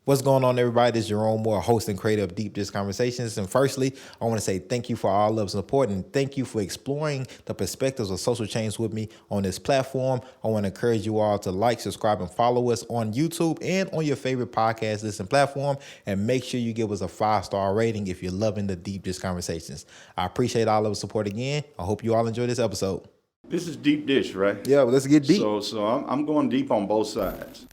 What's going on, everybody? This is Jerome Moore, host and creator of Deep Dish Conversations. And firstly, I want to say thank you for all love and support, and thank you for exploring the perspectives of social change with me on this platform. I want to encourage you all to like, subscribe, and follow us on YouTube and on your favorite podcast listen platform. And make sure you give us a 5-star rating if you're loving the Deep Dish Conversations. I appreciate all of the support again. I hope you all enjoy this episode. This is deep dish, right? Yeah, well, let's get deep. So I'm going deep on both sides.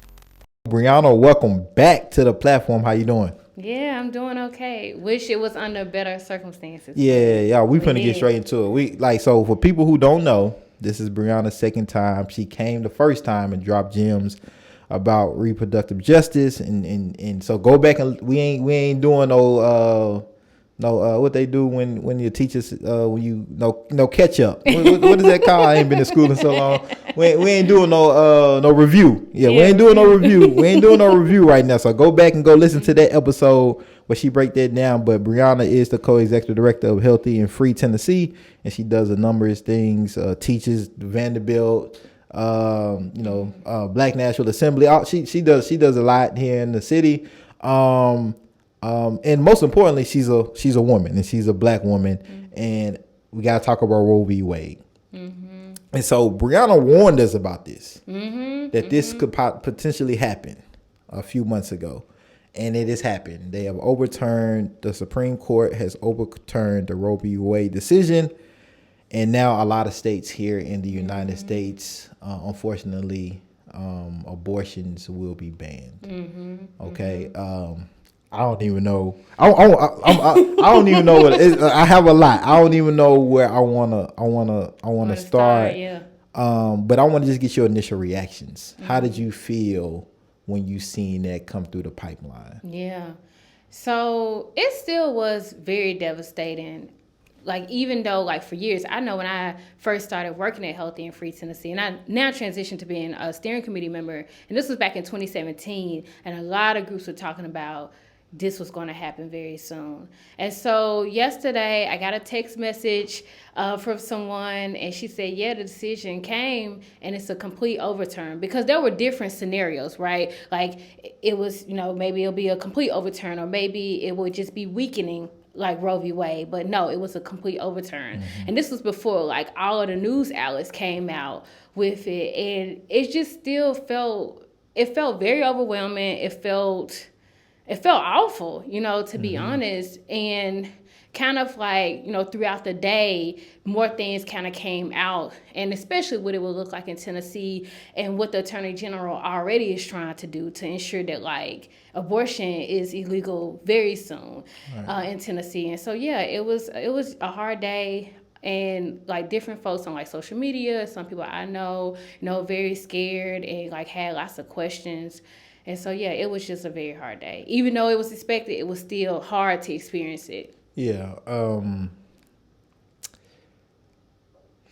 Briana, welcome back to the platform. How you doing? Yeah, I'm doing okay. Wish it was under better circumstances. Yeah, we finna get straight into it. So for people who don't know, this is Briana's second time. She came the first time and dropped gems about reproductive justice, and so go back and we ain't doing no what they do when your teachers when you no catch up. What is that called? I ain't been to school in so long. We ain't doing no review. Yeah, we ain't doing no review. We ain't doing no review right now. So go back and go listen to that episode where she break that down. But Briana is the co-executive director of Healthy and Free Tennessee, and she does a number of things. Teaches Vanderbilt, Black National Assembly. She does a lot here in the city. And most importantly, she's a woman, and she's a Black woman, and we gotta talk about Roe v. Wade. And so Briana warned us about this, that this could potentially happen a few months ago, and it has happened. They have overturned, the Supreme Court has overturned the Roe v. Wade decision, and now a lot of states here in the United States, unfortunately, abortions will be banned. Okay. I don't even know. I don't even know what it is. I have a lot. I don't even know where I wanna start. Yeah. But I want to just get your initial reactions. How did you feel when you seen that come through the pipeline? Yeah. So it still was very devastating. Like, even though, like, for years, I know when I first started working at Healthy and Free Tennessee, and I now transitioned to being a steering committee member, and this was back in 2017, and a lot of groups were talking about this was going to happen very soon. And so yesterday, I got a text message from someone, and she said, yeah, the decision came, and it's a complete overturn. Because there were different scenarios, right? Like, it was, maybe it'll be a complete overturn, or maybe it would just be weakening, like Roe v. Wade. But no, it was a complete overturn. And this was before, like, all of the news outlets came out with it. And it just still felt very overwhelming. It felt awful, to be honest. And kind of like, throughout the day, more things kind of came out, and especially what it would look like in Tennessee and what the Attorney General already is trying to do to ensure that, like, abortion is illegal very soon in Tennessee. And so, yeah, it was a hard day. And, like, different folks on, like, social media, some people I know, very scared and, like, had lots of questions. And so, yeah, it was just a very hard day. Even though it was expected, it was still hard to experience it. Yeah.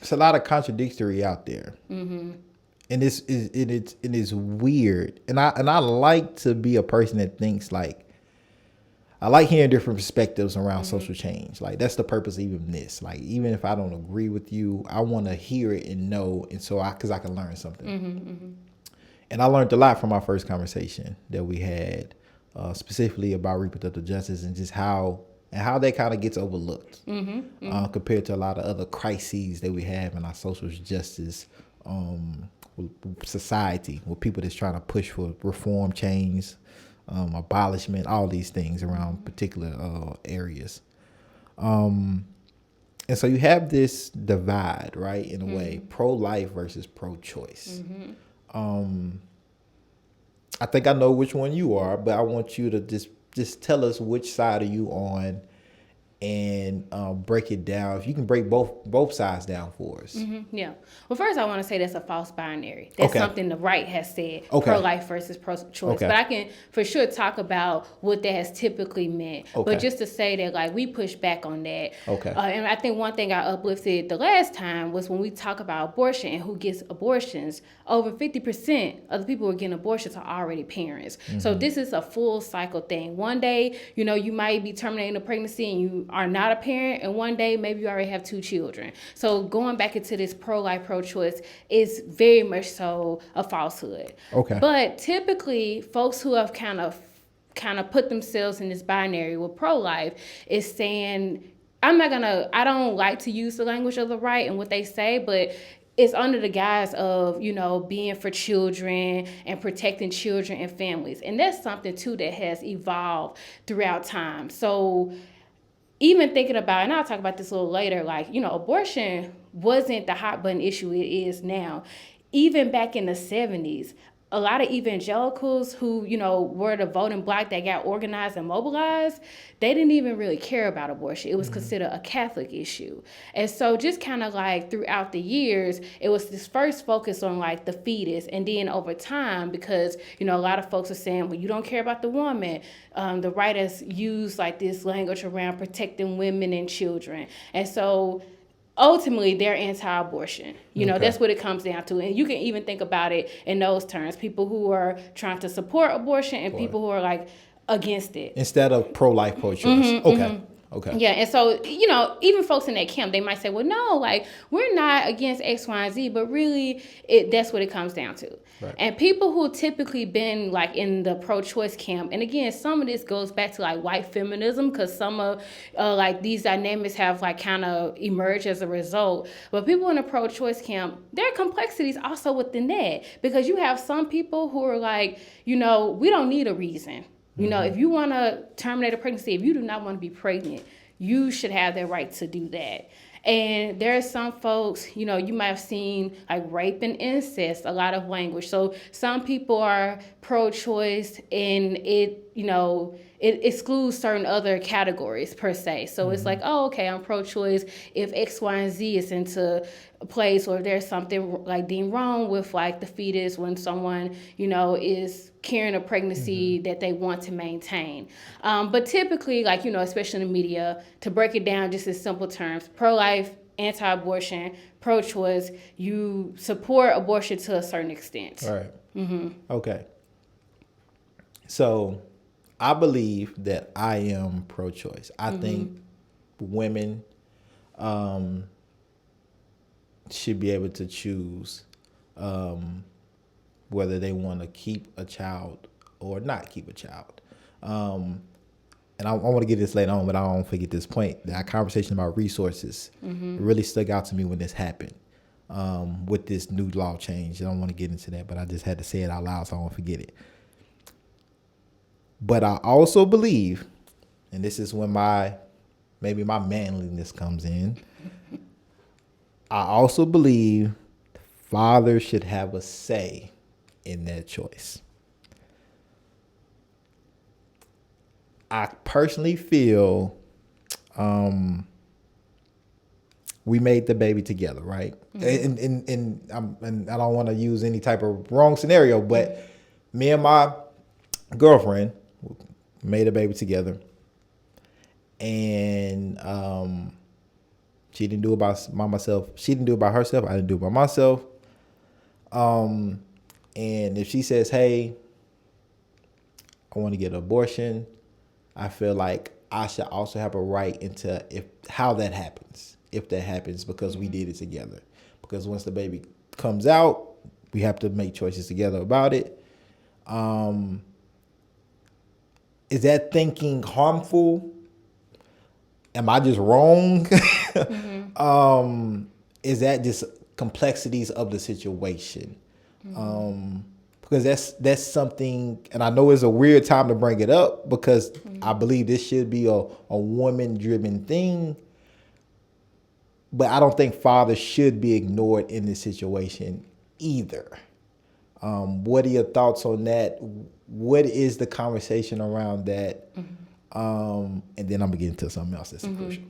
It's a lot of contradictory out there. And it is weird. And I like to be a person that thinks, like, I like hearing different perspectives around social change. Like, that's the purpose of even this. Like, even if I don't agree with you, I want to hear it and know, and so because I can learn something. And I learned a lot from our first conversation that we had, specifically about reproductive justice and just how that kind of gets overlooked compared to a lot of other crises that we have in our social justice society, with people that's trying to push for reform, change, abolishment, all these things around particular areas. And so you have this divide, right, in a way, pro-life versus pro-choice. I think I know which one you are, but I want you to just tell us which side are you on, and break it down. If you can break both sides down for us. Yeah. Well, first I want to say that's a false binary. That's something the right has said, pro-life versus pro-choice. But I can for sure talk about what that has typically meant. But just to say that, like, we push back on that. And I think one thing I uplifted the last time was when we talk about abortion and who gets abortions, over 50% of the people who are getting abortions are already parents. So this is a full cycle thing. One day, you might be terminating a pregnancy and you are not a parent, and one day maybe you already have 2 children. So going back into this pro-life, pro-choice is very much so a falsehood. But typically, folks who have kind of kind of put themselves in this binary with pro-life is saying, I don't like to use the language of the right and what they say, but it's under the guise of, being for children and protecting children and families. And that's something too that has evolved throughout time. So even thinking about, and I'll talk about this a little later, like, abortion wasn't the hot button issue it is now. Even back in the 70s, a lot of evangelicals who, were the voting bloc that got organized and mobilized, they didn't even really care about abortion. It was considered a Catholic issue. And so just kind of like throughout the years, it was this first focus on like the fetus. And then over time, because, a lot of folks are saying, well, you don't care about the woman. The right has used like this language around protecting women and children. And so ultimately, they're anti-abortion. Okay. That's what it comes down to. And you can even think about it in those terms. People who are trying to support abortion and people who are like against it. Instead of pro-life, pro-choice. Okay. Yeah, and so, even folks in that camp, they might say, well, no, like, we're not against X, Y, and Z, but really, that's what it comes down to. Right. And people who typically been, like, in the pro-choice camp, and again, some of this goes back to, like, white feminism, because some of, like, these dynamics have, like, kind of emerged as a result. But people in the pro-choice camp, there are complexities also within that, because you have some people who are like, we don't need a reason. If you want to terminate a pregnancy, if you do not want to be pregnant, you should have the right to do that. And there are some folks, you might have seen like rape and incest, a lot of language. So some people are pro-choice and it excludes certain other categories per se. So it's like, oh, okay, I'm pro-choice if X, Y, and Z is into a place, or there's something like deemed wrong with like the fetus when someone, is carrying a pregnancy that they want to maintain. But typically, like, especially in the media, to break it down just in simple terms, pro-life, anti-abortion, pro-choice, you support abortion to a certain extent. All right. Okay. So I believe that I am pro-choice. I think women should be able to choose whether they want to keep a child or not keep a child. And I want to get this later on, but I don't forget this point. That conversation about resources really stuck out to me when this happened with this new law change. I don't want to get into that, but I just had to say it out loud so I won't forget it. But I also believe, and this is when maybe my manliness comes in, I also believe fathers should have a say in their choice. I personally feel we made the baby together, right? And I don't want to use any type of wrong scenario, but me and my girlfriend made a baby together, and she didn't do it by myself. She didn't do it by herself. I didn't do it by myself. And if she says, "Hey, I want to get an abortion," I feel like I should also have a right into how that happens, if that happens, because we did it together. Because once the baby comes out, we have to make choices together about it. Is that thinking harmful? Am I just wrong? Is that just complexities of the situation? Because that's something, and I know it's a weird time to bring it up because I believe this should be a woman-driven thing, but I don't think fathers should be ignored in this situation either. What are your thoughts on that? What is the conversation around that? And then I'm gonna get into something else that's crucial.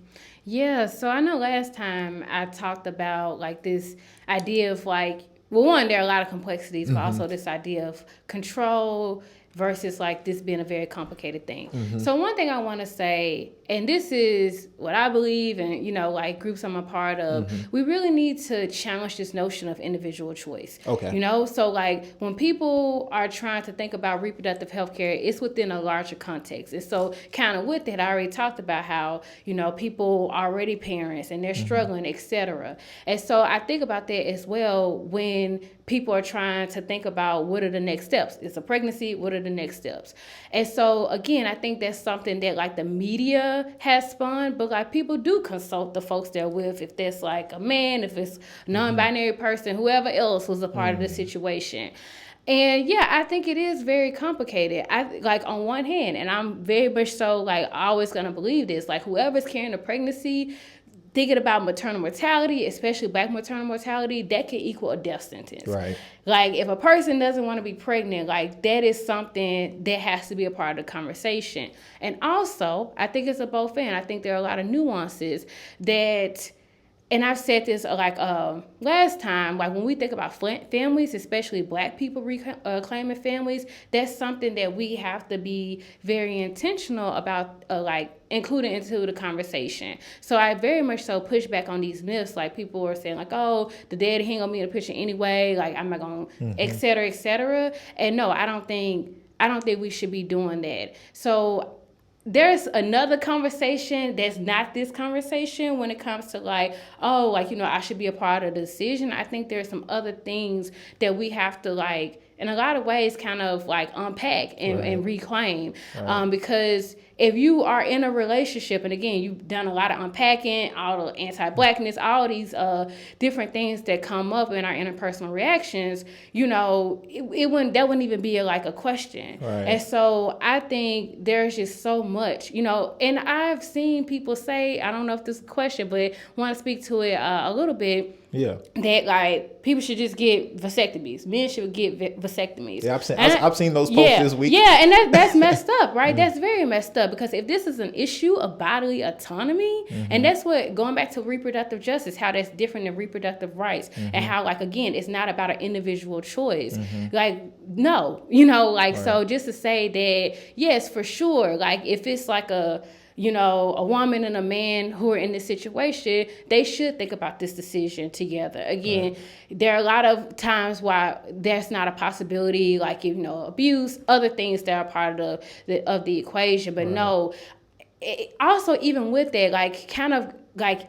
Yeah, so I know last time I talked about like this idea of like, well, one, there are a lot of complexities, but also this idea of control versus like this being a very complicated thing. So one thing I want to say, and this is what I believe and, like groups I'm a part of, we really need to challenge this notion of individual choice. Okay. So like when people are trying to think about reproductive health care, it's within a larger context. And so kind of with that, I already talked about how, people are already parents and they're struggling, et cetera. And so I think about that as well when people are trying to think about what are the next steps. It's a pregnancy, what are the next steps? And so again, I think that's something that like the media has spun, but like people do consult the folks they're with, if there's like a man, if it's a non-binary person, whoever else was a part of the situation. And yeah, I think it is very complicated. I like on one hand, and I'm very much so like always gonna believe this, like whoever's carrying a pregnancy, thinking about maternal mortality, especially Black maternal mortality, that can equal a death sentence. Right. Like, if a person doesn't want to be pregnant, like, that is something that has to be a part of the conversation. And also, I think it's a both and. I think there are a lot of nuances that, and I've said this like last time, like when we think about families, especially Black people claiming families, that's something that we have to be very intentional about, like including into the conversation. So I very much so push back on these myths. Like people are saying like, oh, the daddy ain't gonna be in the picture anyway. Like I'm not gonna, et cetera, et cetera. And no, I don't think we should be doing that. So there's another conversation that's not this conversation when it comes to like, oh, like, you know, I should be a part of the decision. I think there's some other things that we have to like, in a lot of ways, kind of like unpack and reclaim. Because if you are in a relationship, and again, you've done a lot of unpacking, all the anti-Blackness, all these different things that come up in our interpersonal reactions, you know, that wouldn't even be like a question. Right. And so I think there's just so much, you know, and I've seen people say, I don't know if this is a question, but want to speak to it a little bit. Yeah. That like people should just get vasectomies. Men should get vasectomies. Yeah, I've seen those posts this week. Yeah, and that's messed up, right? That's very messed up, because if this is an issue of bodily autonomy, and that's what, going back to reproductive justice, how that's different than reproductive rights, and how like again, it's not about an individual choice. Like no, you know, like so just to say that yes, for sure, like if it's like a, you know, a woman and a man who are in this situation, they should think about this decision together. Again, there are a lot of times why that's not a possibility, like, you know, abuse, other things that are part of the equation. But no, also even with that, like kind of like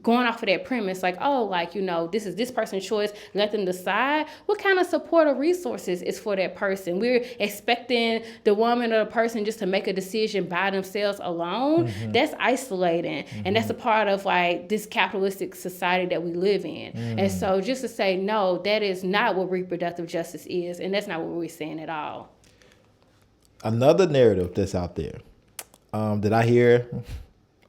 going off of that premise, like, oh, like, you know, this is this person's choice, let them decide. What kind of support or resources is for that person? We're expecting the woman or the person just to make a decision by themselves alone. That's isolating. And that's a part of like this capitalistic society that we live in. And so just to say, no, that is not what reproductive justice is. And that's not what we're saying at all. Another narrative that's out there that I hear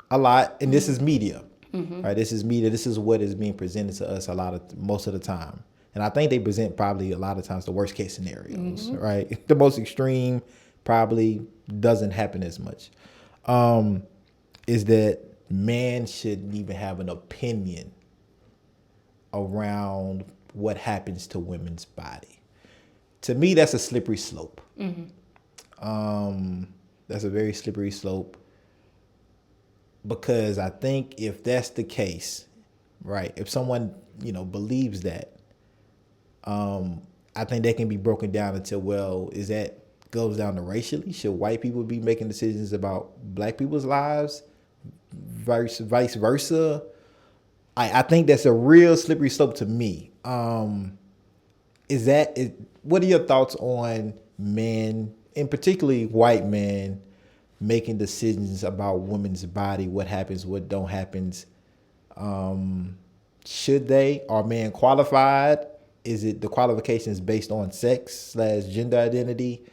a lot, and this is media. Right, this is media. This is what is being presented to us most of the time, and I think they present probably a lot of times the worst case scenarios. Right, the most extreme probably doesn't happen as much. Is that man shouldn't even have an opinion around what happens to women's body. To me, that's a slippery slope. That's a very slippery slope. Because I think if that's the case, right, if someone, you know, believes that, I think that can be broken down into, well, is that goes down to racially? Should white people be making decisions about Black people's lives? Vice versa? I think that's a real slippery slope to me. What are your thoughts on men, and particularly white men, making decisions about women's body, what happens, what don't happens? Should they? Are men qualified? Is it the qualifications based on sex/gender identity?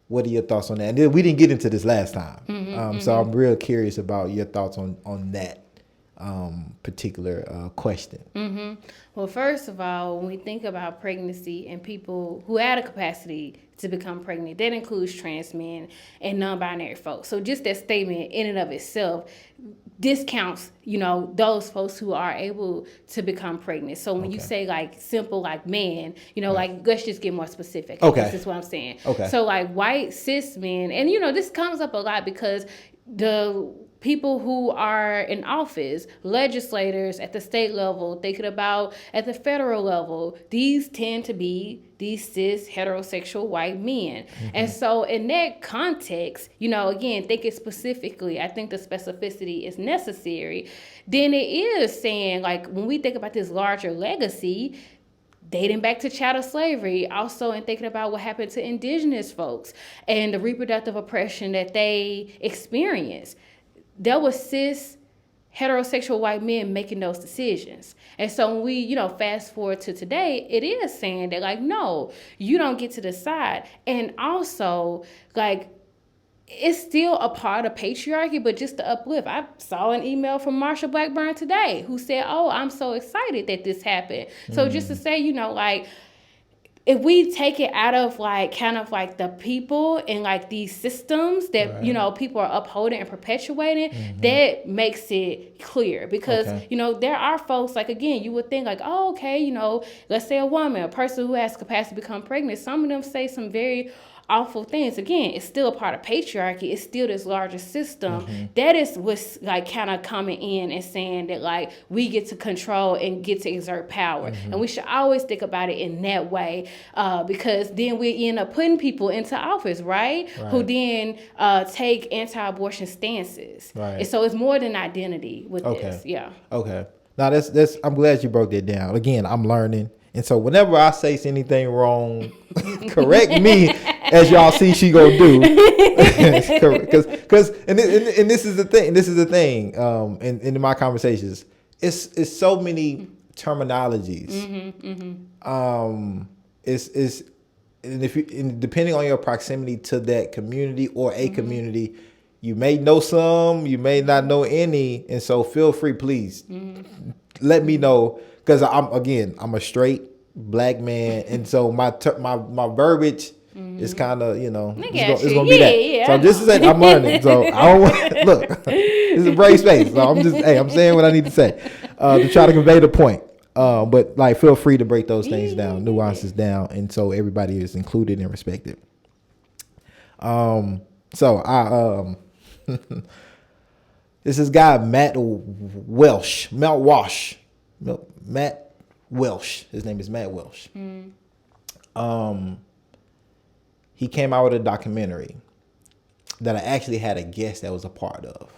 What are your thoughts on that? And we didn't get into this last time. So I'm real curious about your thoughts on that particular question. Well, first of all, when we think about pregnancy and people who had a capacity to become pregnant, that includes trans men and non-binary folks. So just that statement in and of itself discounts, you know, those folks who are able to become pregnant. So when you say like simple, like man, you know, like let's just get more specific. This is what I'm saying. So like white cis men, and you know, this comes up a lot because the people who are in office, legislators at the state level, thinking about at the federal level, these tend to be these cis heterosexual white men. And so in that context, you know, again, thinking specifically, I think the specificity is necessary. Then it is saying, like, when we think about this larger legacy, dating back to chattel slavery, also in thinking about what happened to indigenous folks and the reproductive oppression that they experienced. There was cis heterosexual white men making those decisions. And so when we, fast forward to today, it is saying that, like, no, you don't get to decide. And also, like, it's still a part of patriarchy, but just to uplift. I saw an email from Marsha Blackburn today who said, oh, I'm so excited that this happened. So just to say, like, if we take it out of like kind of like the people and like these systems that people are upholding and perpetuating, that makes it clear. Because there are folks, like, again, you would think like, oh, okay, let's say a woman, a person who has capacity to become pregnant, some of them say some very awful things. Again, it's still a part of patriarchy. It's still this larger system. That is what's like kind of coming in and saying that like we get to control and get to exert power. And we should always think about it in that way, because then we end up putting people into office, right? Who then take anti-abortion stances. And so it's more than identity with this. Yeah. Okay. Now that's I'm glad you broke that down. Again, I'm learning. And so whenever I say anything wrong, correct me, as y'all see she gonna do. Because and this is the thing. This is the thing. In my conversations, it's so many terminologies. It's and depending on your proximity to that community or a community, you may know some, you may not know any, and so feel free, please, let me know. Because I'm a straight black man, and so my verbiage is kind of it's gonna be that. Yeah, so I'm just saying I'm learning. So I don't want look. This is a brave space. So I'm saying what I need to say to try to convey the point. But like, feel free to break those things down, nuances down, and so everybody is included and respected. So I this is guy Matt Welsh. His name is Matt Welsh. He came out with a documentary that I actually had a guest that was a part of.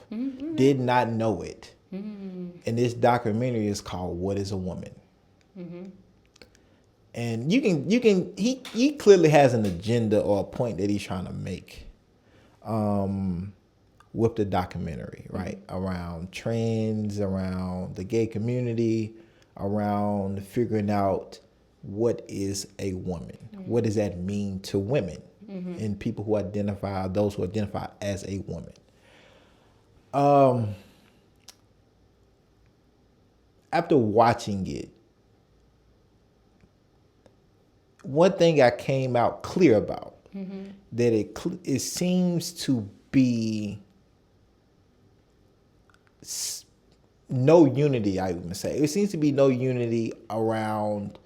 Did not know it. And this documentary is called "What Is a Woman?" And he clearly has an agenda or a point that he's trying to make with the documentary, right? Around trends, around the gay community, around figuring out what is a woman. What does that mean to women and people who identify, those who identify as a woman. After watching it, one thing I came out clear about, that it seems to be no unity, I would say. It seems to be no unity around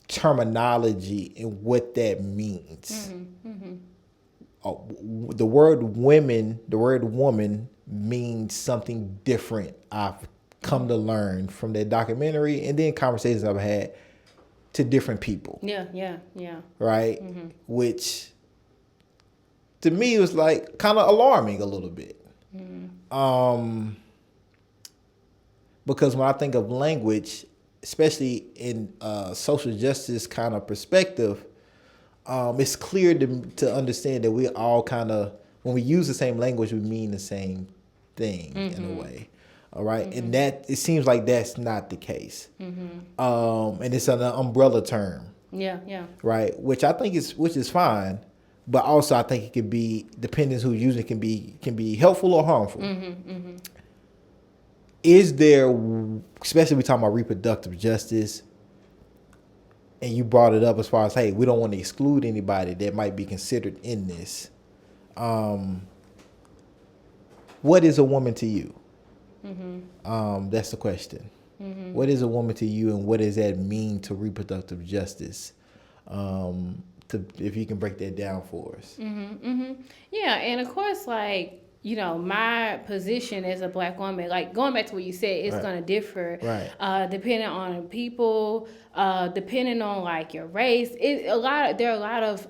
terminology and what that means. The word woman means something different. I've come to learn from that documentary and then conversations I've had to different people. Yeah. Right? Which to me was like kind of alarming a little bit. Because when I think of language, especially in social justice kind of perspective, it's clear to understand that we all kind of, when we use the same language, we mean the same thing in a way. All right. And that, it seems like that's not the case. And it's an umbrella term. Yeah. Right. Which I think which is fine. But also I think it can be, depending who's using it, can be helpful or harmful. Is there, especially we talking about reproductive justice, and you brought it up as far as, hey, we don't want to exclude anybody that might be considered in this. What is a woman to you? That's the question. What is a woman to you, and what does that mean to reproductive justice? If you can break that down for us. Yeah, and of course, like, my position as a black woman, like going back to what you said, it's going to differ depending on people, depending on like your race. There are a lot of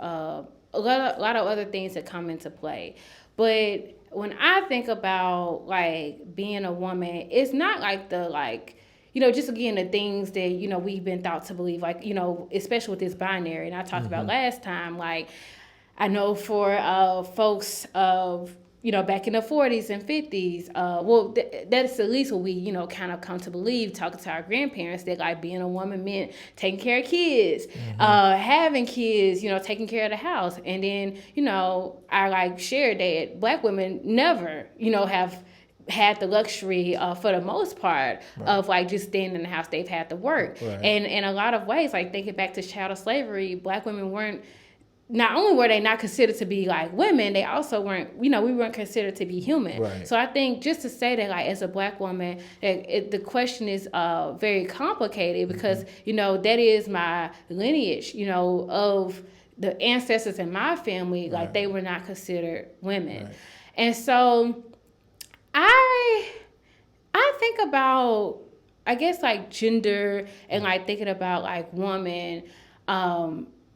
other things that come into play. But when I think about like being a woman, it's not like the just again, the things that, we've been taught to believe, like, especially with this binary. And I talked about last time, like, I know for folks of, back in the 40s and 50s, that's at least what we, kind of come to believe, talking to our grandparents, that like being a woman meant taking care of kids, having kids, taking care of the house. And then, I like shared that Black women never, have had the luxury, for the most part, of like just staying in the house. They've had to work. Right. And in a lot of ways, like thinking back to chattel slavery, Black women weren't, not only were they not considered to be like women, they also weren't, we weren't considered to be human. Right. So I think just to say that, like, as a Black woman, the question is very complicated because, that is my lineage, of the ancestors in my family, like they were not considered women. Right. And so I think about, I guess, like gender and like thinking about like woman,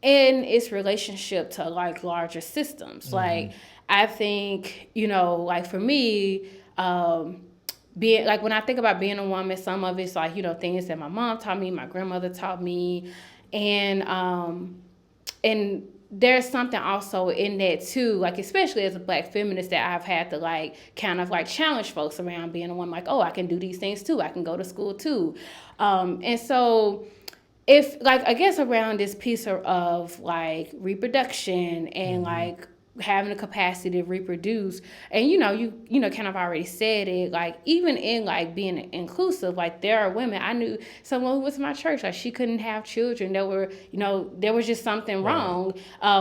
in its relationship to like larger systems. Like I think, like for me, being like when I think about being a woman, some of it's like, things that my mom taught me, my grandmother taught me, and there's something also in that too, like especially as a Black feminist, that I've had to like kind of like challenge folks around being a woman, like, oh, I can do these things too, I can go to school too, and so if like I guess around this piece of like reproduction and like having the capacity to reproduce, and you kind of already said it, like even in like being inclusive, like there are women. I knew someone who was in my church, like she couldn't have children. There were there was just something wrong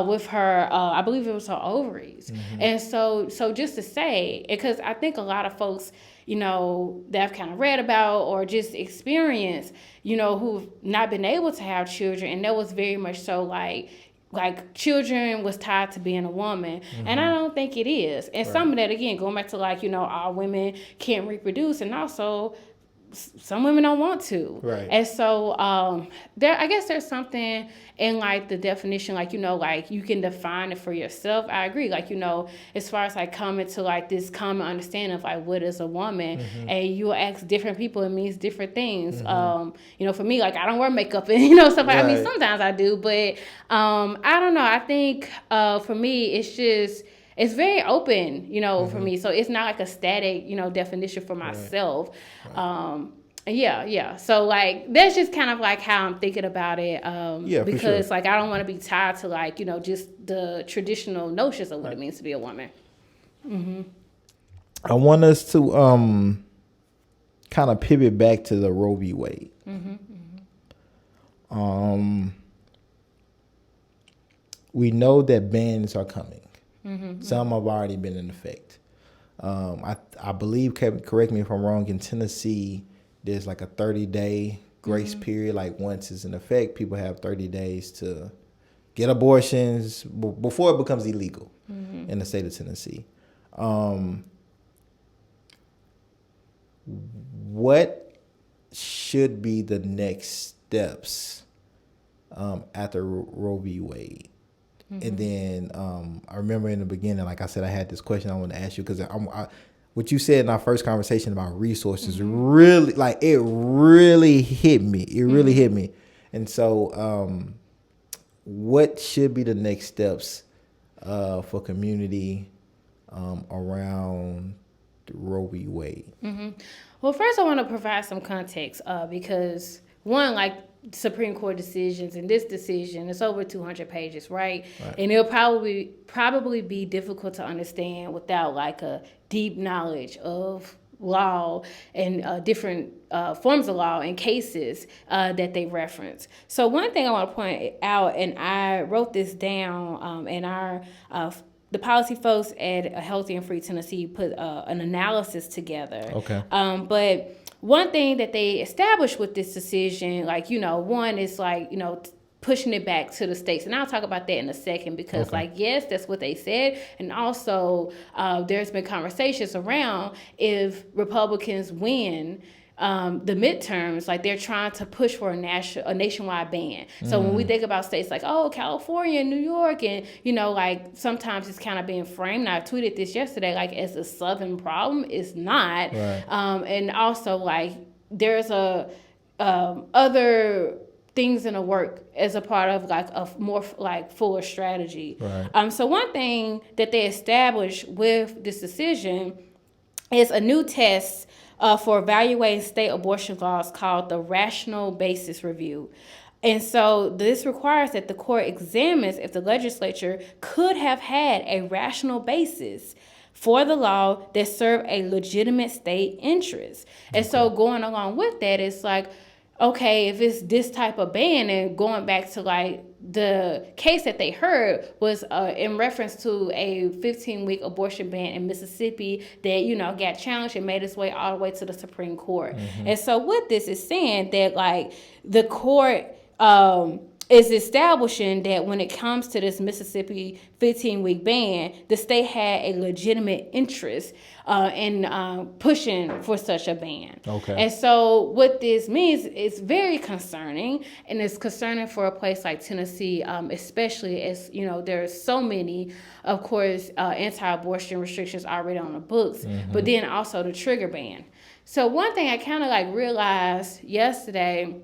with her, I believe it was her ovaries. And so just to say, because I think a lot of folks that I've kind of read about or just experienced, who've not been able to have children, and that was very much so like children was tied to being a woman, and I don't think it is. And some of that, again, going back to like, all women can't reproduce, and also some women don't want to. Right. And so I guess there's something in like the definition, like, like you can define it for yourself. I agree. Like, as far as like coming to like this common understanding of like what is a woman, and you ask different people, it means different things. For me, like I don't wear makeup and, stuff like I mean, sometimes I do, but I don't know. I think for me, it's very open, for me. So it's not like a static, definition for myself. Yeah. So like that's just kind of like how I'm thinking about it. Because like I don't want to be tied to like, just the traditional notions of what it means to be a woman. I want us to kind of pivot back to the Roe v. Wade. We know that bans are coming. Some have already been in effect. I believe, correct me if I'm wrong, in Tennessee, there's like a 30-day grace period. Like once it's in effect, people have 30 days to get abortions before it becomes illegal in the state of Tennessee. What should be the next steps after Roe v. Wade? And then I remember in the beginning, like I said, I had this question I want to ask you because what you said in our first conversation about resources really, like it really hit me. It really hit me. And so what should be the next steps for community around Roe v. Wade? Well, first I want to provide some context because one, like Supreme Court decisions, and this decision is over 200 pages, right? And it'll probably be difficult to understand without like a deep knowledge of law and different forms of law and cases that they reference. So one thing I want to point out, and I wrote this down, and the policy folks at A Healthy and Free Tennessee put an analysis together. Okay. But one thing that they established with this decision, like, one is like, pushing it back to the states. And I'll talk about that in a second because, like, yes, that's what they said. And also there's been conversations around if Republicans win the midterms, like they're trying to push for a nationwide ban. So when we think about states like, California and New York, and, like sometimes it's kind of being framed. I tweeted this yesterday, like as a Southern problem. It's not. Right. And also like there's a other things in the work as a part of like a more like fuller strategy. Right. So one thing that they established with this decision is a new test for evaluating state abortion laws called the Rational Basis Review. And so this requires that the court examines if the legislature could have had a rational basis for the law that served a legitimate state interest. And so going along with that, it's like, okay, if it's this type of ban, and going back to like the case that they heard was in reference to a 15-week abortion ban in Mississippi that, you know, got challenged and made its way all the way to the Supreme Court. And so what this is saying that like the court is establishing that when it comes to this Mississippi 15-week ban, the state had a legitimate interest in pushing for such a ban. Okay. And so what this means is very concerning, and it's concerning for a place like Tennessee, especially as, you know, there's so many, of course, anti-abortion restrictions already on the books, but then also the trigger ban. So one thing I kind of like realized yesterday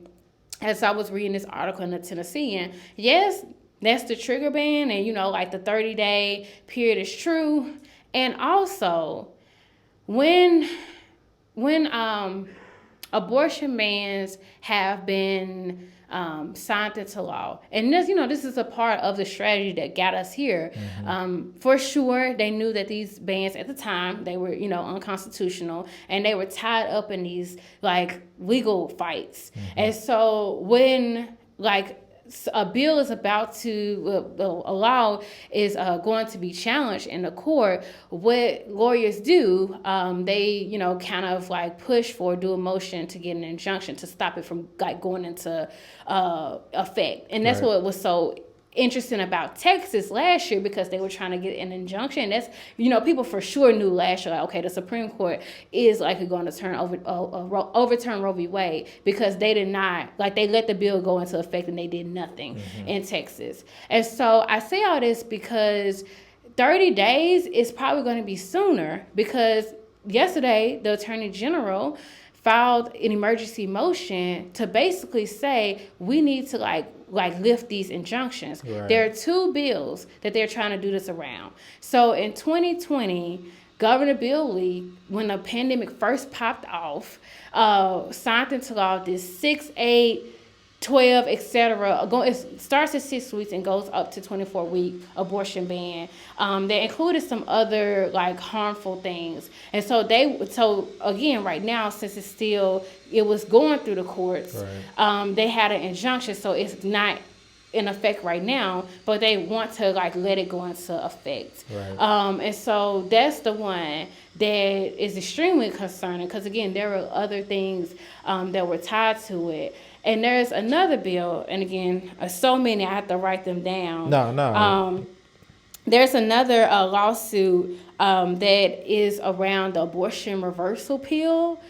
as I was reading this article in the Tennessean, yes, that's the trigger ban, and, you know, like the 30-day period is true. And also, when abortion bans have been signed into law, and this, you know, this is a part of the strategy that got us here. For sure, they knew that these bans at the time, they were, you know, unconstitutional, and they were tied up in these like legal fights. And so when like a bill is about to, a law is going to be challenged in the court, what lawyers do, they, you know, kind of like push for, do a motion to get an injunction to stop it from like going into effect. And that's what was so interesting about Texas last year, because they were trying to get an injunction. That's, you know, people for sure knew last year, like, okay, the Supreme Court is likely going to overturn Roe v. Wade, because they did not, like, they let the bill go into effect and they did nothing in Texas. And so I say all this because 30 days is probably going to be sooner, because yesterday the Attorney General filed an emergency motion to basically say we need to like lift these injunctions. There are two bills that they're trying to do this around. So in 2020, Governor Bill Lee, when the pandemic first popped off, signed into law this 6, 8, 12, etc. It starts at 6 weeks and goes up to 24-week abortion ban. They included some other like harmful things, and so again, right now, since it was going through the courts, they had an injunction, so it's not in effect right now, but they want to like let it go into effect. And so that's the one that is extremely concerning, because again, there were other things that were tied to it. And there's another bill, and again, so many, I have to write them down. There's another lawsuit that is around the abortion reversal pill.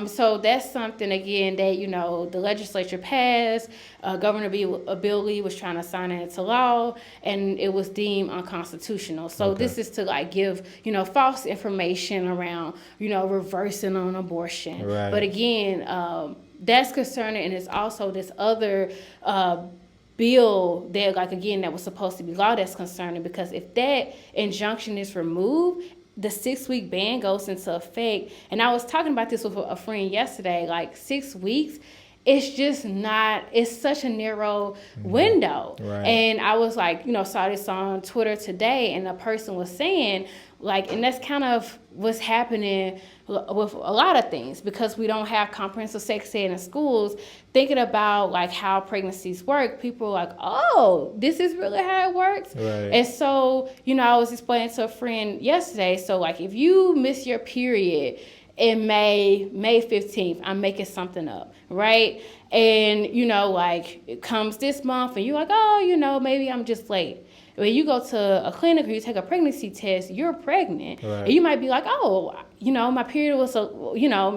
So that's something, again, that, you know, the legislature passed. Governor Bill Lee was trying to sign it into law, and it was deemed unconstitutional. So this is to like give, you know, false information around, you know, reversing on abortion. But again, that's concerning, and it's also this other bill that, like, again, that was supposed to be law that's concerning, because if that injunction is removed, the 6-week ban goes into effect. And I was talking about this with a friend yesterday, like 6 weeks, it's just not, it's such a narrow window. And I was like, you know, saw this on Twitter today, and a person was saying, like, and that's kind of what's happening with a lot of things, because we don't have comprehensive sex ed in schools. Thinking about like how pregnancies work, people are like, oh, this is really how it works. And so, you know, I was explaining to a friend yesterday, so like if you miss your period in May 15th, I'm making something up, right? And, you know, like it comes this month and you're like, oh, you know, maybe I'm just late. When you go to a clinic or you take a pregnancy test, you're pregnant. And you might be like, oh, you know, my period was,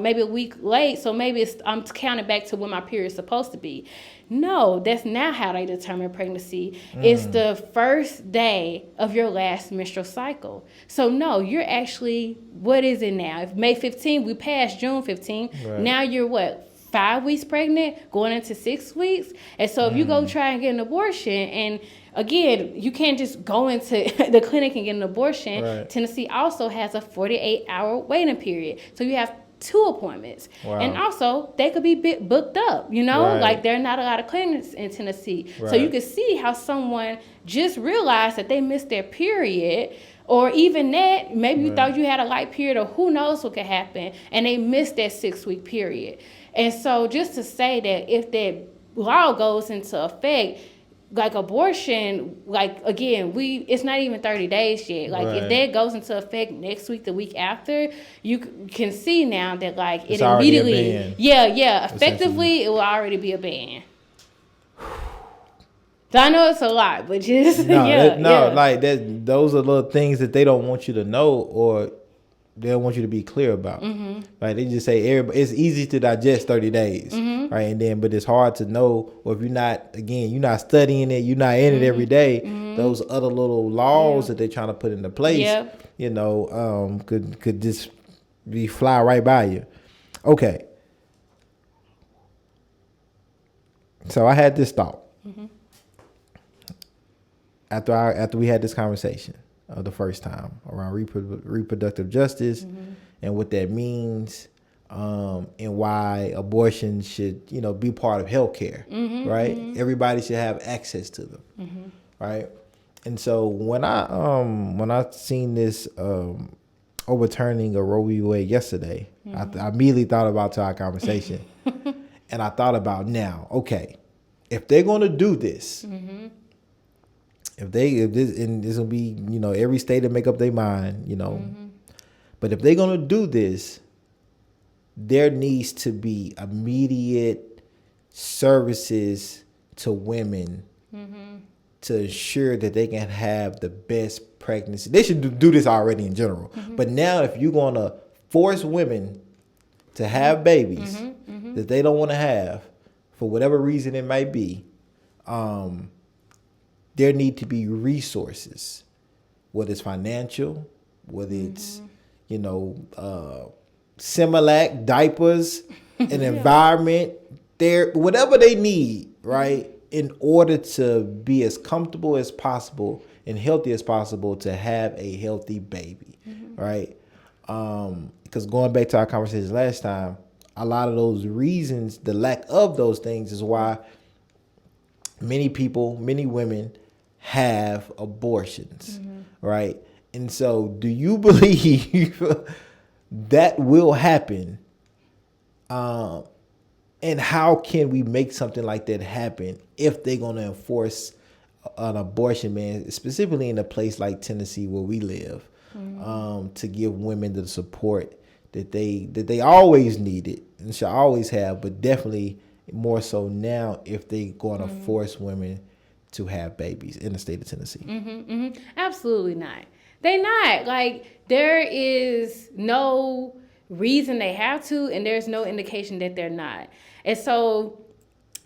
maybe a week late, so maybe I'm counting back to when my period is supposed to be. No, that's not how they determine pregnancy. It's the first day of your last menstrual cycle. So no, you're actually, what is it now? If May 15th, we passed June 15th, now you're what? 5 weeks pregnant, going into 6 weeks. And so if you go try and get an abortion, and again, you can't just go into the clinic and get an abortion. Right. Tennessee also has a 48-hour waiting period. So you have 2 appointments. Wow. And also, they could be booked up, you know? Right. Like, there are not a lot of clinics in Tennessee. So Right. you can see how someone just realized that they missed their period, or even that, maybe you thought you had a light period, or who knows what could happen, and they missed that 6-week period. And so just to say that if that law goes into effect, like abortion, like again, it's not even 30 days yet. Like if that goes into effect next week, the week after, you can see now that like It's it already a immediately, ban. effectively it will already be a ban. So I know it's a lot, but just like that. Those are little things that they don't want you to know, or they don't want you to be clear about. Mm-hmm. Like they just say everybody, it's easy to digest 30 days, right? And then, but it's hard to know, or if you're not studying it, you're not in it every day. Those other little laws that they're trying to put into place, you know, could just be fly right by you. Okay. So I had this thought after we had this conversation the first time around reproductive justice and what that means, and why abortion should, you know, be part of healthcare, right? Everybody should have access to them, right? And so when I seen this overturning of Roe v. Wade yesterday, I immediately thought about our conversation, and I thought about now, okay, if they're gonna do this. If this, and this will be, you know, every state to make up their mind, you know. But if they're gonna do this, there needs to be immediate services to women to ensure that they can have the best pregnancy. They should do this already in general. But now, if you're gonna force women to have babies that they don't want to have, for whatever reason it might be, there need to be resources, whether it's financial, whether it's, you know, Similac, diapers, an environment, whatever they need, right, in order to be as comfortable as possible and healthy as possible to have a healthy baby, right? Because going back to our conversation last time, a lot of those reasons, the lack of those things is why many women have abortions, right? And so do you believe that will happen? And how can we make something like that happen if they're going to enforce an abortion ban, specifically in a place like Tennessee where we live, to give women the support that they always needed and should always have, but definitely more so now if they're going to force women to have babies in the state of Tennessee. Absolutely not. They not. Like, there is no reason they have to, and there's no indication that they're not. And so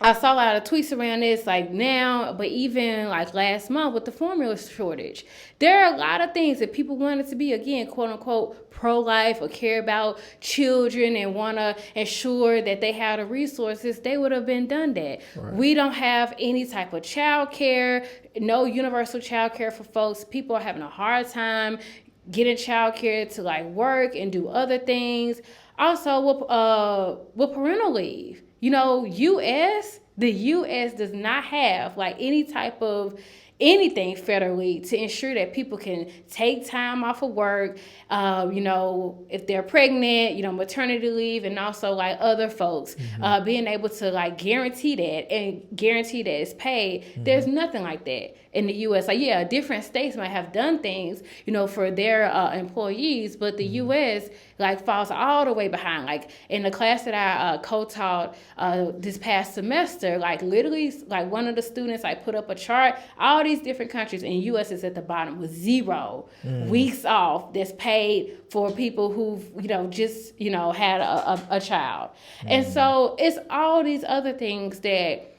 I saw a lot of tweets around this, like now, but even like last month with the formula shortage. There are a lot of things that people wanted to be, again, quote unquote, pro-life or care about children and want to ensure that they have the resources. They would have been done that. Right. We don't have any type of child care, no universal child care for folks. People are having a hard time getting child care to like work and do other things. Also with parental leave. You know, the U.S. does not have like any type of anything federally to ensure that people can take time off of work, you know, if they're pregnant, you know, maternity leave, and also like other folks being able to like guarantee that and guarantee that it's paid. There's nothing like that in the U.S. Like, yeah, different states might have done things, you know, for their employees, but the U.S. like falls all the way behind. Like in the class that I co-taught this past semester, like literally like one of the students like put up a chart, all these different countries, and U.S. is at the bottom with 0 weeks off that's paid for people who've, you know, just, you know, had a child. And so it's all these other things that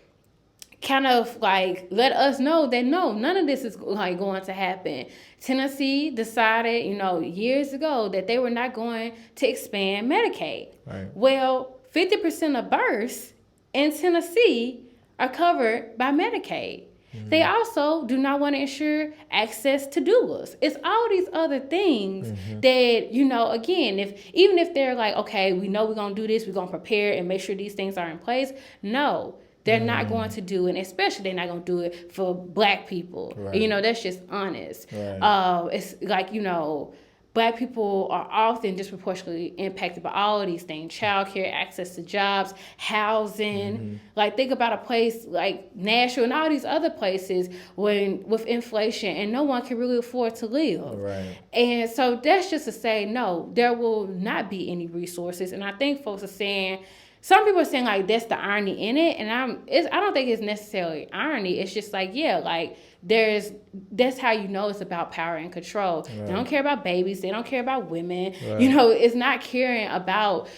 kind of like let us know that no, none of this is like going to happen. Tennessee decided, you know, years ago that they were not going to expand Medicaid. Right. Well, 50% of births in Tennessee are covered by Medicaid. They also do not want to ensure access to doulas. It's all these other things that, you know, again, even if they're like, okay, we know we're going to do this, we're going to prepare and make sure these things are in place. No, they're not going to do it, and especially they're not going to do it for Black people. Right. You know, that's just honest. Right. It's like, you know, Black people are often disproportionately impacted by all of these things: childcare, access to jobs, housing. Like, think about a place like Nashville and all these other places with inflation, and no one can really afford to live. Right. And so that's just to say, no, there will not be any resources. And I think folks are saying, some people are saying like that's the irony in it, and I don't think it's necessarily irony. It's just like, yeah, like that's how you know it's about power and control. Right. They don't care about babies. They don't care about women. Right. You know, it's not caring about